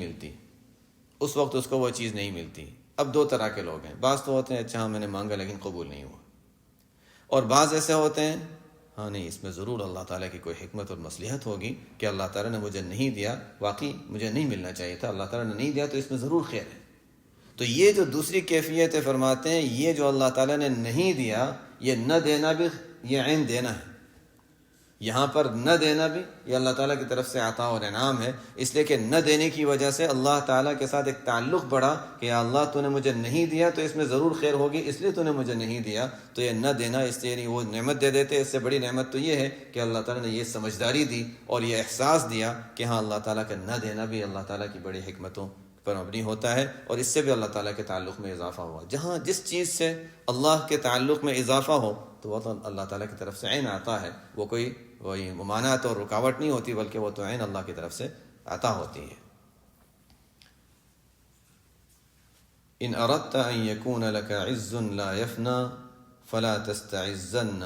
ملتی. اب دو طرح کے لوگ ہیں، بعض تو ہوتے ہیں اچھا ہاں میں نے مانگا لیکن قبول نہیں ہوا، اور بعض ایسے ہوتے ہیں ہاں نہیں اس میں ضرور اللہ تعالیٰ کی کوئی حکمت اور مصلحت ہوگی کہ اللہ تعالیٰ نے مجھے نہیں دیا، واقعی مجھے نہیں ملنا چاہیے تھا، اللہ تعالیٰ نے نہیں دیا تو اس میں ضرور خیر ہے. تو یہ جو دوسری کیفیت ہے فرماتے ہیں یہ جو اللہ تعالیٰ نے نہیں دیا یہ نہ دینا بھی یہ عین دینا ہے. یہاں پر نہ دینا بھی یہ اللہ تعالیٰ کی طرف سے عطا اور انعام ہے، اس لیے کہ نہ دینے کی وجہ سے اللہ تعالیٰ کے ساتھ ایک تعلق بڑھا کہ یا اللہ تو نے مجھے نہیں دیا تو اس میں ضرور خیر ہوگی، اس لیے تو نے مجھے نہیں دیا. تو یہ نہ دینا اس لیے نہیں وہ نعمت دے دیتے، اس سے بڑی نعمت تو یہ ہے کہ اللہ تعالیٰ نے یہ سمجھداری دی اور یہ احساس دیا کہ ہاں اللہ تعالیٰ کا نہ دینا بھی اللہ تعالیٰ کی بڑی حکمتوں پر مبنی ہوتا ہے، اور اس سے بھی اللہ تعالیٰ کے تعلق میں اضافہ ہوا. جہاں جس چیز سے اللہ کے تعلق میں اضافہ ہو تو وہ تو اللہ تعالیٰ کی طرف سے عین آتا ہے، وہ کوئی وہی ممانعت اور رکاوٹ نہیں ہوتی بلکہ وہ تو عین اللہ کی طرف سے عطا ہوتی ہے. ان اردت ان يكون لك عز لا يفنى فلا تستعزن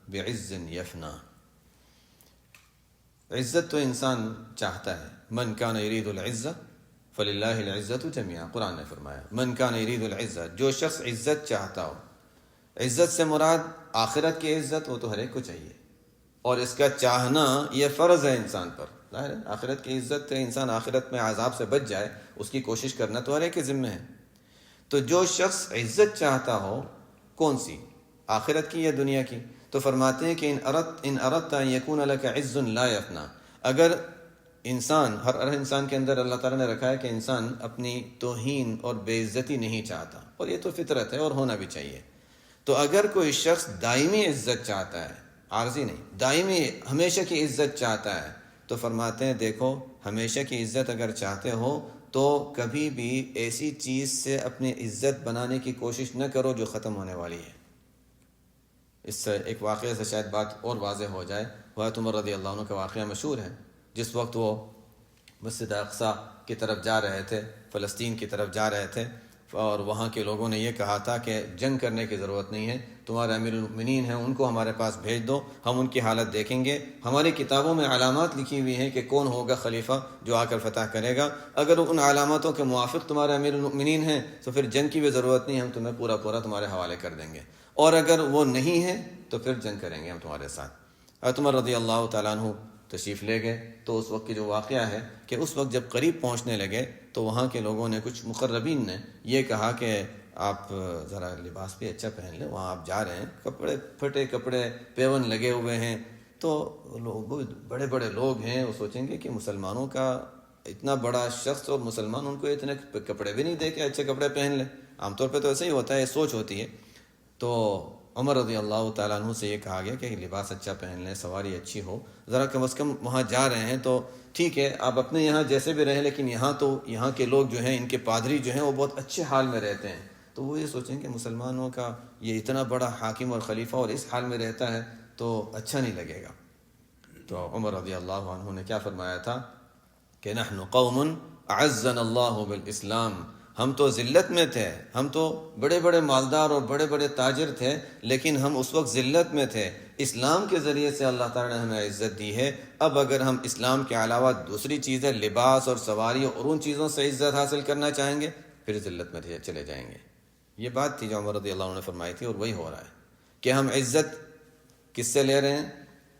بعز يفنى. عزت تو انسان چاہتا ہے، من كان يريد العزة فللہ العزت جميعا، قرآن نے فرمایا من كان يريد العزة، جو شخص عزت چاہتا ہو. عزت سے مراد آخرت کی عزت، وہ تو ہر ایک کو چاہیے، اور اس کا چاہنا یہ فرض ہے انسان پر. ظاہر ہے آخرت کی عزت ہے، انسان آخرت میں عذاب سے بچ جائے اس کی کوشش کرنا تو ہر ایک کے ذمہ ہے. تو جو شخص عزت چاہتا ہو، کون سی، آخرت کی یا دنیا کی، تو فرماتے ہیں کہ ان اردت ان یکون لک عز لا یفنا. اگر انسان ہر انسان کے اندر اللہ تعالیٰ نے رکھا ہے کہ انسان اپنی توہین اور بے عزتی نہیں چاہتا، اور یہ تو فطرت ہے اور ہونا بھی چاہیے. تو اگر کوئی شخص دائمی عزت چاہتا ہے، عارضی نہیں، دائمی ہمیشہ کی عزت چاہتا ہے، تو فرماتے ہیں دیکھو ہمیشہ کی عزت اگر چاہتے ہو تو کبھی بھی ایسی چیز سے اپنی عزت بنانے کی کوشش نہ کرو جو ختم ہونے والی ہے. اس سے ایک واقعے سے شاید بات اور واضح ہو جائے. حضرت عمر رضی اللہ عنہ کا واقعہ مشہور ہے، جس وقت وہ مسجد اقصی کی طرف جا رہے تھے، فلسطین کی طرف جا رہے تھے، اور وہاں کے لوگوں نے یہ کہا تھا کہ جنگ کرنے کی ضرورت نہیں ہے، تمہارے امیر المؤمنین ہیں ان کو ہمارے پاس بھیج دو، ہم ان کی حالت دیکھیں گے. ہماری کتابوں میں علامات لکھی ہوئی ہیں کہ کون ہوگا خلیفہ جو آ کر فتح کرے گا، اگر ان علاماتوں کے موافق تمہارے امیر المؤمنین ہیں تو پھر جنگ کی بھی ضرورت نہیں، ہم تمہیں پورا تمہارے حوالے کر دیں گے، اور اگر وہ نہیں ہے تو پھر جنگ کریں گے ہم تمہارے ساتھ. حضرت عمر رضی اللہ تعالیٰ عنہ تشریف لے گئے. تو اس وقت کی جو واقعہ ہے کہ اس وقت جب قریب پہنچنے لگے تو وہاں کے لوگوں نے، کچھ مقربین نے یہ کہا کہ آپ ذرا لباس بھی اچھا پہن لیں، وہاں آپ جا رہے ہیں، کپڑے پھٹے کپڑے پیون لگے ہوئے ہیں، تو لوگ بڑے بڑے لوگ ہیں، وہ سوچیں گے کہ مسلمانوں کا اتنا بڑا شخص اور مسلمان ان کو اتنے کپڑے بھی نہیں دے کہ اچھے کپڑے پہن لیں. عام طور پہ تو ایسے ہی ہوتا ہے، سوچ ہوتی ہے. تو عمر رضی اللہ تعالیٰ عنہ سے یہ کہا گیا کہ لباس اچھا پہن لیں، سواری اچھی ہو، ذرا کم از کم وہاں جا رہے ہیں تو ٹھیک ہے آپ اپنے یہاں جیسے بھی رہیں، لیکن یہاں کے لوگ جو ہیں، ان کے پادری جو ہیں وہ بہت اچھے حال میں رہتے ہیں. تو وہ یہ سوچیں کہ مسلمانوں کا یہ اتنا بڑا حاکم اور خلیفہ اور اس حال میں رہتا ہے تو اچھا نہیں لگے گا. تو عمر رضی اللہ عنہ نے کیا فرمایا تھا کہ نحن قوم اعزنا اللہ بالاسلام، ہم تو ذلت میں تھے، ہم تو بڑے بڑے مالدار اور بڑے بڑے تاجر تھے، لیکن ہم اس وقت ذلت میں تھے. اسلام کے ذریعے سے اللہ تعالیٰ نے ہمیں عزت دی ہے. اب اگر ہم اسلام کے علاوہ دوسری چیزیں، لباس اور سواری اور ان چیزوں سے عزت حاصل کرنا چاہیں گے پھر ذلت میں چلے جائیں گے. یہ بات تھی جو عمر رضی اللہ عنہ نے فرمائی تھی، اور وہی ہو رہا ہے کہ ہم عزت کس سے لے رہے ہیں؟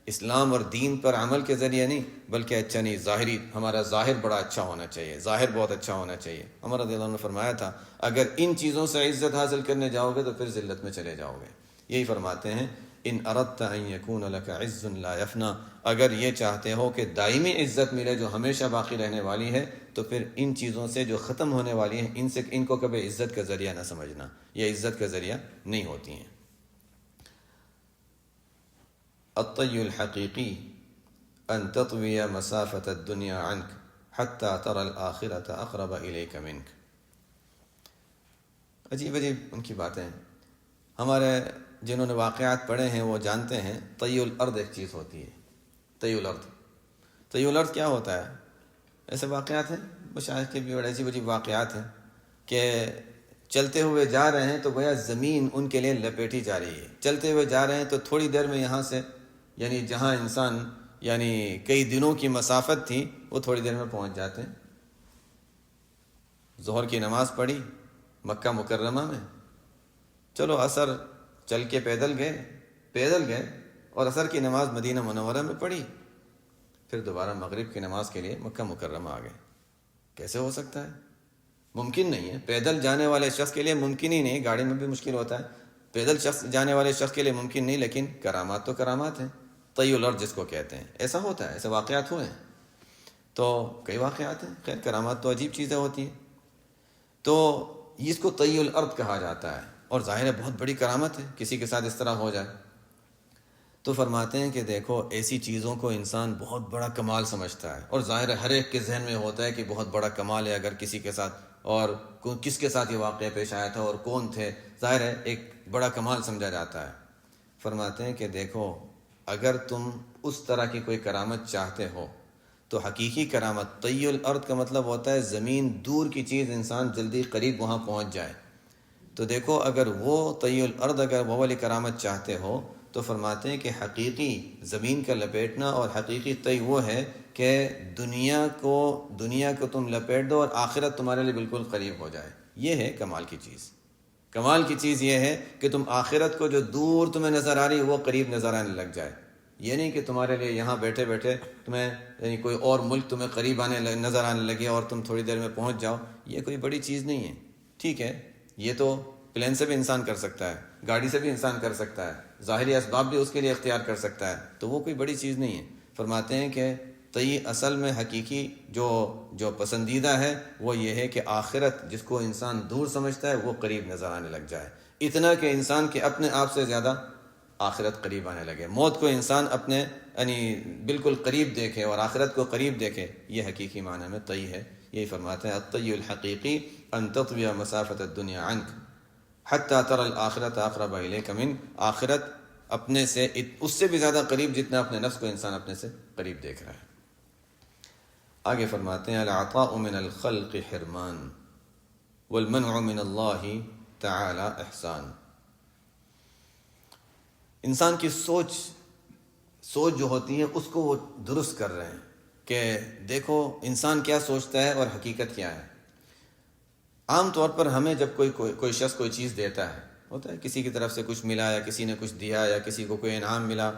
اسلام اور دین پر عمل کے ذریعے نہیں، بلکہ اچھا نہیں، ظاہری، ہمارا ظاہر بڑا اچھا ہونا چاہیے، ظاہر بہت اچھا ہونا چاہیے. عمر رضی اللہ عنہ نے فرمایا تھا اگر ان چیزوں سے عزت حاصل کرنے جاؤ گے تو پھر ذلت میں چلے جاؤ گے. یہی فرماتے ہیں ان اردت ان یکون لک عز لا یفنا، اگر یہ چاہتے ہو کہ دائمی عزت ملے جو ہمیشہ باقی رہنے والی ہے تو پھر ان چیزوں سے جو ختم ہونے والی ہیں ان کو کبھی عزت کا ذریعہ نہ سمجھنا، یہ عزت کا ذریعہ نہیں ہوتی ہیں. الطی الحقیقی ان تطوی مسافت الدنیا عنک حتی ترى الآخرة اقرب الیک منک. عجیب عجیب ان کی باتیں ہیں. ہمارے جنہوں نے واقعات پڑھے ہیں وہ جانتے ہیں طی الارض ایک چیز ہوتی ہے. طی الارض، طی الارض کیا ہوتا ہے؟ ایسے واقعات ہیں مشاہد کے بھی، بڑے عجیب عجیب واقعات ہیں کہ چلتے ہوئے جا رہے ہیں تو گویا زمین ان کے لیے لپیٹی جا رہی ہے. چلتے ہوئے جا رہے ہیں تو تھوڑی دیر میں یہاں سے، یعنی جہاں انسان کئی دنوں کی مسافت تھی وہ تھوڑی دیر میں پہنچ جاتے ہیں. ظہر کی نماز پڑھی مکہ مکرمہ میں، چلو عصر چل کے پیدل گئے اور عصر کی نماز مدینہ منورہ میں پڑھی، پھر دوبارہ مغرب کی نماز کے لیے مکہ مکرمہ آ گئے. کیسے ہو سکتا ہے؟ ممکن نہیں ہے. پیدل جانے والے شخص کے لیے ممکن ہی نہیں، گاڑی میں بھی مشکل ہوتا ہے، پیدل جانے والے شخص کے لیے ممکن نہیں. لیکن کرامات تو کرامات ہیں، طی الارض جس کو کہتے ہیں. ایسا ہوتا ہے، ایسے واقعات ہوئے ہیں. تو کئی واقعات ہیں. خیر کرامات تو عجیب چیزیں ہوتی ہیں. تو اس کو طی الارض کہا جاتا ہے، اور ظاہر ہے بہت بڑی کرامت ہے کسی کے ساتھ اس طرح ہو جائے. تو فرماتے ہیں کہ دیکھو ایسی چیزوں کو انسان بہت بڑا کمال سمجھتا ہے، اور ظاہر ہے ہر ایک کے ذہن میں ہوتا ہے کہ بہت بڑا کمال ہے اگر کسی کے ساتھ، اور کس کے ساتھ یہ واقعہ پیش آیا تھا اور کون تھے. ظاہر ہے ایک بڑا کمال سمجھا جاتا ہے. فرماتے ہیں کہ دیکھو اگر تم اس طرح کی کوئی کرامت چاہتے ہو تو حقیقی کرامت طی الارض کا مطلب ہوتا ہے زمین دور کی چیز انسان جلدی قریب وہاں پہنچ جائے. تو دیکھو اگر وہ طی الارض، اگر وہ والی کرامت چاہتے ہو تو فرماتے ہیں کہ حقیقی زمین کا لپیٹنا اور حقیقی طی وہ ہے کہ دنیا کو تم لپیٹ دو اور آخرت تمہارے لیے بالکل قریب ہو جائے. یہ ہے کمال کی چیز. کمال کی چیز یہ ہے کہ تم آخرت کو جو دور تمہیں نظر آ رہی ہے وہ قریب نظر آنے لگ جائے. یہ نہیں کہ تمہارے لیے یہاں بیٹھے بیٹھے تمہیں کوئی اور ملک تمہیں قریب نظر آنے لگے اور تم تھوڑی دیر میں پہنچ جاؤ. یہ کوئی بڑی چیز نہیں ہے. ٹھیک ہے یہ تو پلین سے بھی انسان کر سکتا ہے، گاڑی سے بھی انسان کر سکتا ہے، ظاہری اسباب بھی اس کے لیے اختیار کر سکتا ہے، تو وہ کوئی بڑی چیز نہیں ہے. فرماتے ہیں کہ طی اصل میں حقیقی جو پسندیدہ ہے وہ یہ ہے کہ آخرت جس کو انسان دور سمجھتا ہے وہ قریب نظر آنے لگ جائے. اتنا کہ انسان کے اپنے آپ سے زیادہ آخرت قریب آنے لگے. موت کو انسان اپنے بالکل قریب دیکھے اور آخرت کو قریب دیکھے. یہ حقیقی معنی میں طی ہے. یہی فرماتے ہیں الطی الحقیقی ان تطوی مسافت الدنیا عنک حتی تر الآخرت اقرب الیک من، آخرت اپنے سے اس سے بھی زیادہ قریب جتنا اپنے نفس کو انسان اپنے سے قریب دیکھ رہا ہے. آگے فرماتے ہیں العطاء من الخلق حرمان والمنع من اللہ تعالی احسان. انسان کی سوچ جو ہوتی ہے اس کو وہ درست کر رہے ہیں کہ دیکھو انسان کیا سوچتا ہے اور حقیقت کیا ہے. عام طور پر ہمیں جب کوئی شخص کوئی چیز دیتا ہے، ہوتا ہے کسی کی طرف سے کچھ ملا یا کسی نے کچھ دیا یا کسی کو کوئی انعام ملا،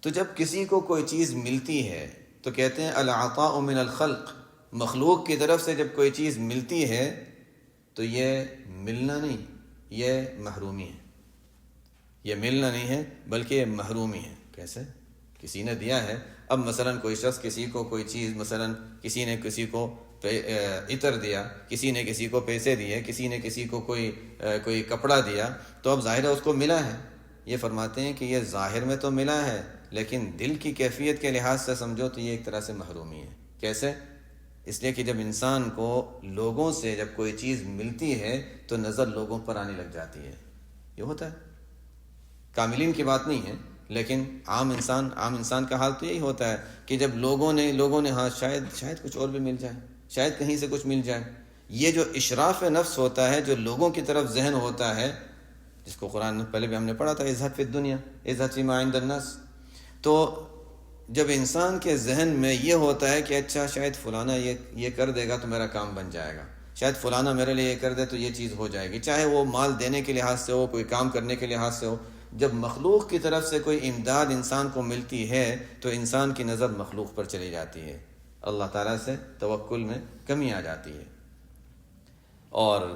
تو جب کسی کو کوئی چیز ملتی ہے تو کہتے ہیں العطاء من الخلق. مخلوق کی طرف سے جب کوئی چیز ملتی ہے تو یہ ملنا نہیں، یہ محرومی ہے. یہ ملنا نہیں ہے بلکہ یہ محرومی ہے. کیسے؟ کسی نے دیا ہے. اب مثلا کوئی شخص کسی کو کوئی چیز، مثلا کسی نے کسی کو عطر دیا، کسی نے کسی کو پیسے دیے، کسی نے کسی کو کوئی کپڑا دیا، تو اب ظاہر ہے اس کو ملا ہے. یہ فرماتے ہیں کہ یہ ظاہر میں تو ملا ہے لیکن دل کی کیفیت کے لحاظ سے سمجھو تو یہ ایک طرح سے محرومی ہے. کیسے؟ اس لیے کہ جب انسان کو لوگوں سے جب کوئی چیز ملتی ہے تو نظر لوگوں پر آنے لگ جاتی ہے. یہ ہوتا ہے. کاملین کی بات نہیں ہے لیکن عام انسان کا حال تو یہی ہوتا ہے کہ جب لوگوں نے ہاں شاید کچھ اور بھی مل جائے، شاید کہیں سے کچھ مل جائے. یہ جو اشراف نفس ہوتا ہے، جو لوگوں کی طرف ذہن ہوتا ہے، جس کو قرآن میں پہلے بھی ہم نے پڑھا تھا ازہد فی الدنیا ازہد فی ما عند الناس. تو جب انسان کے ذہن میں یہ ہوتا ہے کہ اچھا شاید فلانا یہ کر دے گا تو میرا کام بن جائے گا، شاید فلانا میرے لیے یہ کر دے تو یہ چیز ہو جائے گی، چاہے وہ مال دینے کے لحاظ سے ہو، کوئی کام کرنے کے لحاظ سے ہو. جب مخلوق کی طرف سے کوئی امداد انسان کو ملتی ہے تو انسان کی نظر مخلوق پر چلی جاتی ہے، اللہ تعالیٰ سے توکل میں کمی آ جاتی ہے. اور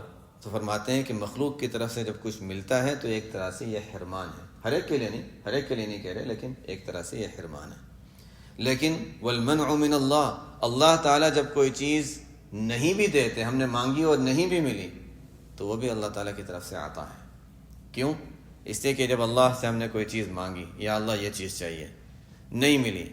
تو فرماتے ہیں کہ مخلوق کی طرف سے جب کچھ ملتا ہے تو ایک طرح سے یہ حرمان ہے. ہر ایک کے لیے نہیں کہہ رہے، لیکن ایک طرح سے یہ حرمان ہے. لیکن والمنع من اللہ، اللہ تعالیٰ جب کوئی چیز نہیں بھی دیتے، ہم نے مانگی اور نہیں بھی ملی، تو وہ بھی اللہ تعالیٰ کی طرف سے آتا ہے. کیوں؟ اس لیے کہ جب اللہ سے ہم نے کوئی چیز مانگی، یا اللہ یہ چیز چاہیے، نہیں ملی،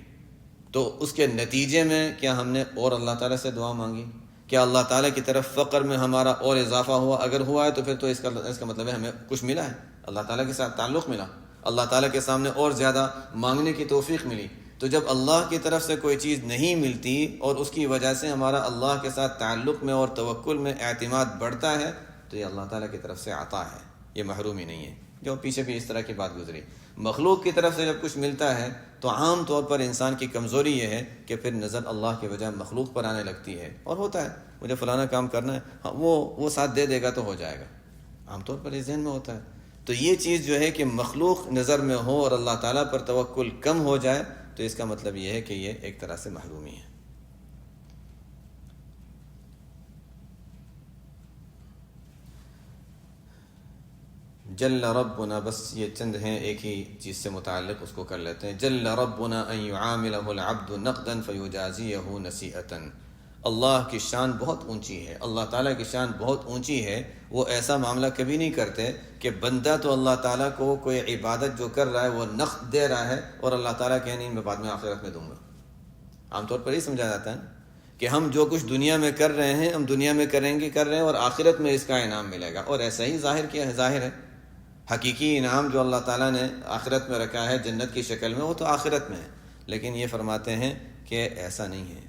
تو اس کے نتیجے میں کیا ہم نے اور اللہ تعالیٰ سے دعا مانگی؟ کیا اللہ تعالیٰ کی طرف فقر میں ہمارا اور اضافہ ہوا؟ اگر ہوا ہے تو پھر تو اس کا مطلب ہے ہمیں کچھ ملا ہے، اللہ تعالیٰ کے ساتھ تعلق ملا، اللہ تعالیٰ کے سامنے اور زیادہ مانگنے کی توفیق ملی۔ تو جب اللہ کی طرف سے کوئی چیز نہیں ملتی اور اس کی وجہ سے ہمارا اللہ کے ساتھ تعلق میں اور توکل میں اعتماد بڑھتا ہے تو یہ اللہ تعالیٰ کی طرف سے عطا ہے، یہ محرومی نہیں ہے۔ جو پیچھے بھی اس طرح کی بات گزری، مخلوق کی طرف سے جب کچھ ملتا ہے تو عام طور پر انسان کی کمزوری یہ ہے کہ پھر نظر اللہ کے بجائے مخلوق پر آنے لگتی ہے، اور ہوتا ہے مجھے فلانا کام کرنا ہے، ہاں وہ ساتھ دے دے گا تو ہو جائے گا، عام طور پر اس ذہن میں ہوتا ہے۔ تو یہ چیز جو ہے کہ مخلوق نظر میں ہو اور اللہ تعالیٰ پر توکل کم ہو جائے تو اس کا مطلب یہ ہے کہ یہ ایک طرح سے محرومی ہے۔ جل ربنا، بس یہ چند ہیں ایک ہی چیز سے متعلق، اس کو کر لیتے ہیں۔ جل ربنا ان يعامله العبد نقدا فيجازيه نسیئة۔ اللہ کی شان بہت اونچی ہے، اللہ تعالیٰ کی شان بہت اونچی ہے، وہ ایسا معاملہ کبھی نہیں کرتے کہ بندہ تو اللہ تعالیٰ کو کوئی عبادت جو کر رہا ہے وہ نقد دے رہا ہے اور اللہ تعالیٰ کہ نہیں میں بعد میں آخرت میں دوں گا۔ عام طور پر یہ سمجھا جاتا ہے کہ ہم جو کچھ دنیا میں کر رہے ہیں ہم دنیا میں کر رہے ہیں اور آخرت میں اس کا انعام ملے گا، اور ایسا ہی ظاہر ہے حقیقی انعام جو اللہ تعالیٰ نے آخرت میں رکھا ہے جنت کی شکل میں، وہ تو آخرت میں ہے۔ لیکن یہ فرماتے ہیں کہ ایسا نہیں ہے،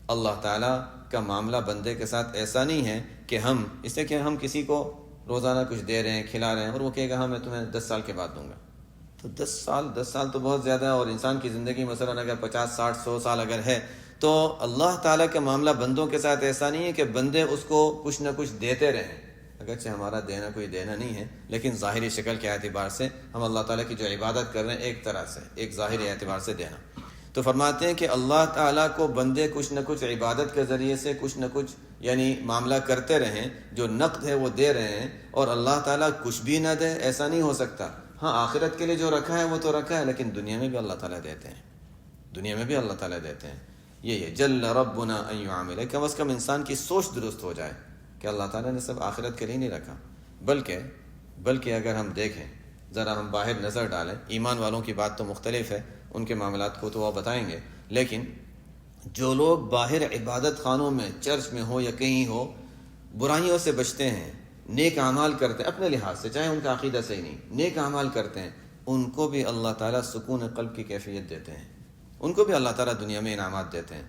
اللہ تعالیٰ کا معاملہ بندے کے ساتھ ایسا نہیں ہے کہ ہم اس سے کہ ہم کسی کو روزانہ کچھ دے رہے ہیں کھلا رہے ہیں اور وہ کہے گا ہاں میں تمہیں 10 سال کے بعد دوں گا۔ تو 10 سال تو بہت زیادہ ہے، اور انسان کی زندگی مثلاً اگر 50 60 100 سال اگر ہے تو اللہ تعالیٰ کا معاملہ بندوں کے ساتھ ایسا نہیں ہے کہ بندے اس کو کچھ نہ کچھ دیتے رہیں، اگرچہ ہمارا دینا کوئی دینا نہیں ہے لیکن ظاہری شکل کے اعتبار سے ہم اللہ تعالیٰ کی جو عبادت کر رہے ہیں ایک طرح سے ایک ظاہری اعتبار سے دینا۔ تو فرماتے ہیں کہ اللہ تعالیٰ کو بندے کچھ نہ کچھ عبادت کے ذریعے سے کچھ نہ کچھ یعنی معاملہ کرتے رہیں، جو نقد ہے وہ دے رہے ہیں، اور اللہ تعالیٰ کچھ بھی نہ دے، ایسا نہیں ہو سکتا۔ ہاں آخرت کے لیے جو رکھا ہے وہ تو رکھا ہے، لیکن دنیا میں بھی اللہ تعالیٰ دیتے ہیں، دنیا میں بھی اللہ تعالیٰ دیتے ہیں۔ یہ جل ربنا ان يعامل، کم از کم انسان کی سوچ درست ہو جائے کہ اللہ تعالیٰ نے سب آخرت کے لیے نہیں رکھا، بلکہ اگر ہم دیکھیں ذرا ہم باہر نظر ڈالیں، ایمان والوں کی بات تو مختلف ہے، ان کے معاملات کو تو وہ بتائیں گے، لیکن جو لوگ باہر عبادت خانوں میں چرچ میں ہو یا کہیں ہو برائیوں سے بچتے ہیں، نیک اعمال کرتے ہیں اپنے لحاظ سے، چاہے ان کا عقیدہ صحیح نہیں، نیک اعمال کرتے ہیں، ان کو بھی اللہ تعالیٰ سکون قلب کی کیفیت دیتے ہیں، ان کو بھی اللہ تعالیٰ دنیا میں انعامات دیتے ہیں۔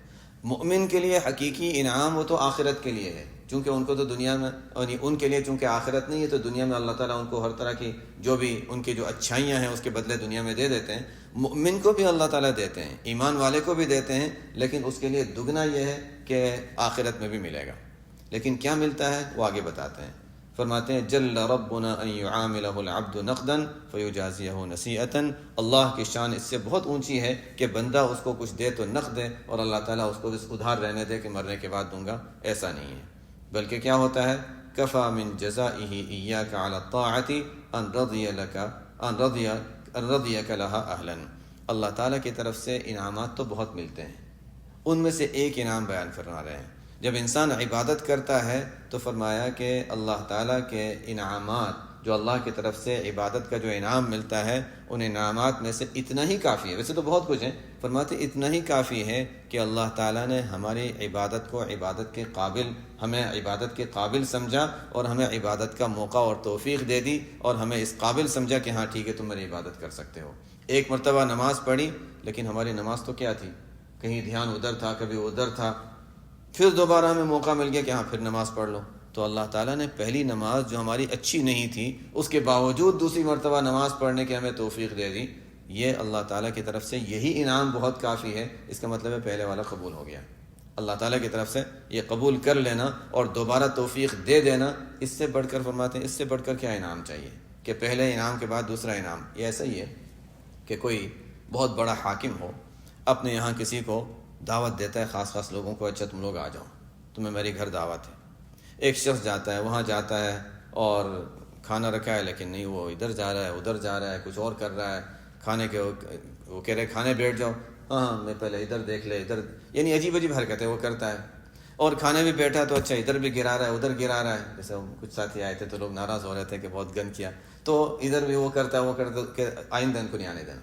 مومن کے لیے حقیقی انعام وہ تو آخرت کے لیے ہے، چونکہ ان کو تو دنیا میں ان کے لیے چونکہ آخرت نہیں ہے تو دنیا میں اللہ تعالیٰ ان کو ہر طرح کی جو بھی ان کی جو اچھائیاں ہیں اس کے بدلے دنیا میں دے دیتے ہیں۔ مومن کو بھی اللہ تعالیٰ دیتے ہیں، ایمان والے کو بھی دیتے ہیں، لیکن اس کے لیے دگنا یہ ہے کہ آخرت میں بھی ملے گا۔ لیکن کیا ملتا ہے وہ آگے بتاتے ہیں، فرماتے ہیں جل ربنا ان يعامله العبد نقدا فيجازيه نسیئة۔ اللہ کی شان اس سے بہت اونچی ہے کہ بندہ اس کو کچھ دے تو نقد دے اور اللہ تعالیٰ اس کو ادھار رہنے دے کہ مرنے کے بعد دوں گا، ایسا نہیں ہے۔ بلکہ کیا ہوتا ہے، کفى من جزائه إياك على الطاعة ان رضيك لها اهلا۔ اللہ تعالیٰ کی طرف سے انعامات تو بہت ملتے ہیں، ان میں سے ایک انعام بیان فرما رہے ہیں۔ جب انسان عبادت کرتا ہے تو فرمایا کہ اللہ تعالیٰ کے انعامات جو اللہ کی طرف سے عبادت کا جو انعام ملتا ہے ان انعامات میں سے اتنا ہی کافی ہے، ویسے تو بہت کچھ ہے، فرماتے اتنا ہی کافی ہے کہ اللہ تعالیٰ نے ہماری عبادت کو ہمیں عبادت کے قابل سمجھا اور ہمیں عبادت کا موقع اور توفیق دے دی، اور ہمیں اس قابل سمجھا کہ ہاں ٹھیک ہے تم میری عبادت کر سکتے ہو۔ ایک مرتبہ نماز پڑھی لیکن ہماری نماز تو کیا تھی، کہیں دھیان ادھر تھا کبھی ادھر تھا، پھر دوبارہ ہمیں موقع مل گیا کہ ہاں پھر نماز پڑھ لو، تو اللہ تعالیٰ نے پہلی نماز جو ہماری اچھی نہیں تھی اس کے باوجود دوسری مرتبہ نماز پڑھنے کی ہمیں توفیق دے دی۔ یہ اللہ تعالیٰ کی طرف سے یہی انعام بہت کافی ہے، اس کا مطلب ہے پہلے والا قبول ہو گیا۔ اللہ تعالیٰ کی طرف سے یہ قبول کر لینا اور دوبارہ توفیق دے دینا، اس سے بڑھ کر فرماتے ہیں اس سے بڑھ کر کیا انعام چاہیے کہ پہلے انعام کے بعد دوسرا انعام۔ یہ ایسا ہی ہے کہ کوئی بہت بڑا حاکم ہو، اپنے یہاں کسی کو دعوت دیتا ہے، خاص لوگوں کو، اچھا تم لوگ آ جاؤ، تمہیں میری گھر دعوت ہے۔ ایک شخص جاتا ہے، وہاں جاتا ہے اور کھانا رکھا ہے لیکن نہیں، وہ ادھر جا رہا ہے ادھر جا رہا ہے، کچھ اور کر رہا ہے، کھانے کے وہ کہہ رہے کھانے بیٹھ جاؤ، ہاں میں پہلے ادھر دیکھ لے ادھر، یعنی عجیب حرکتیں وہ کرتا ہے، اور کھانے بھی بیٹھا تو اچھا ادھر بھی گرا رہا ہے ادھر گرا رہا ہے۔ جیسے کچھ ساتھی آئے تھے تو لوگ ناراض ہو رہے تھے کہ بہت گند کیا، تو ادھر بھی وہ کرتا کہ آئندہ ان کو نہیں آنے دینا۔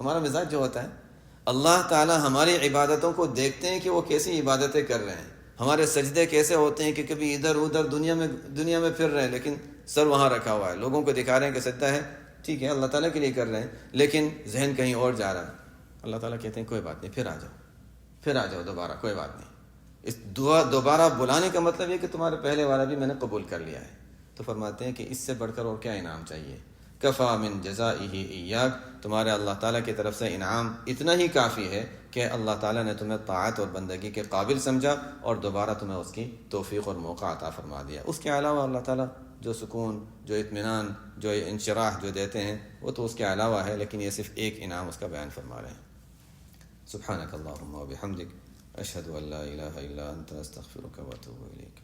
ہمارا مزاج جو ہوتا ہے، اللہ تعالیٰ ہماری عبادتوں کو دیکھتے ہیں کہ وہ کیسی عبادتیں کر رہے ہیں، ہمارے سجدے کیسے ہوتے ہیں کہ کبھی ادھر ادھر دنیا میں پھر رہے ہیں، لیکن سر وہاں رکھا ہوا ہے، لوگوں کو دکھا رہے ہیں کہ سجدہ ہے، ٹھیک ہے اللہ تعالیٰ کے لیے کر رہے ہیں، لیکن ذہن کہیں اور جا رہا ہے۔ اللہ تعالیٰ کہتے ہیں کوئی بات نہیں، پھر آ جاؤ دوبارہ، کوئی بات نہیں۔ اس دعا دوبارہ بلانے کا مطلب یہ کہ تمہارے پہلے والا بھی میں نے قبول کر لیا ہے۔ تو فرماتے ہیں کہ اس سے بڑھ کر اور کیا انعام چاہیے؟ کفا من جزائہ ایاک، تمہارے اللہ تعالیٰ کی طرف سے انعام اتنا ہی کافی ہے کہ اللہ تعالیٰ نے تمہیں طاعت اور بندگی کے قابل سمجھا اور دوبارہ تمہیں اس کی توفیق اور موقع عطا فرما دیا۔ اس کے علاوہ اللہ تعالیٰ جو سکون، جو اطمینان، جو انشراح جو دیتے ہیں وہ تو اس کے علاوہ ہے، لیکن یہ صرف ایک انعام اس کا بیان فرما رہے ہیں۔ سبحانک اللہم و بحمدک، اشہد ان لا الہ الا انت، استغفرک و اتوب الیک۔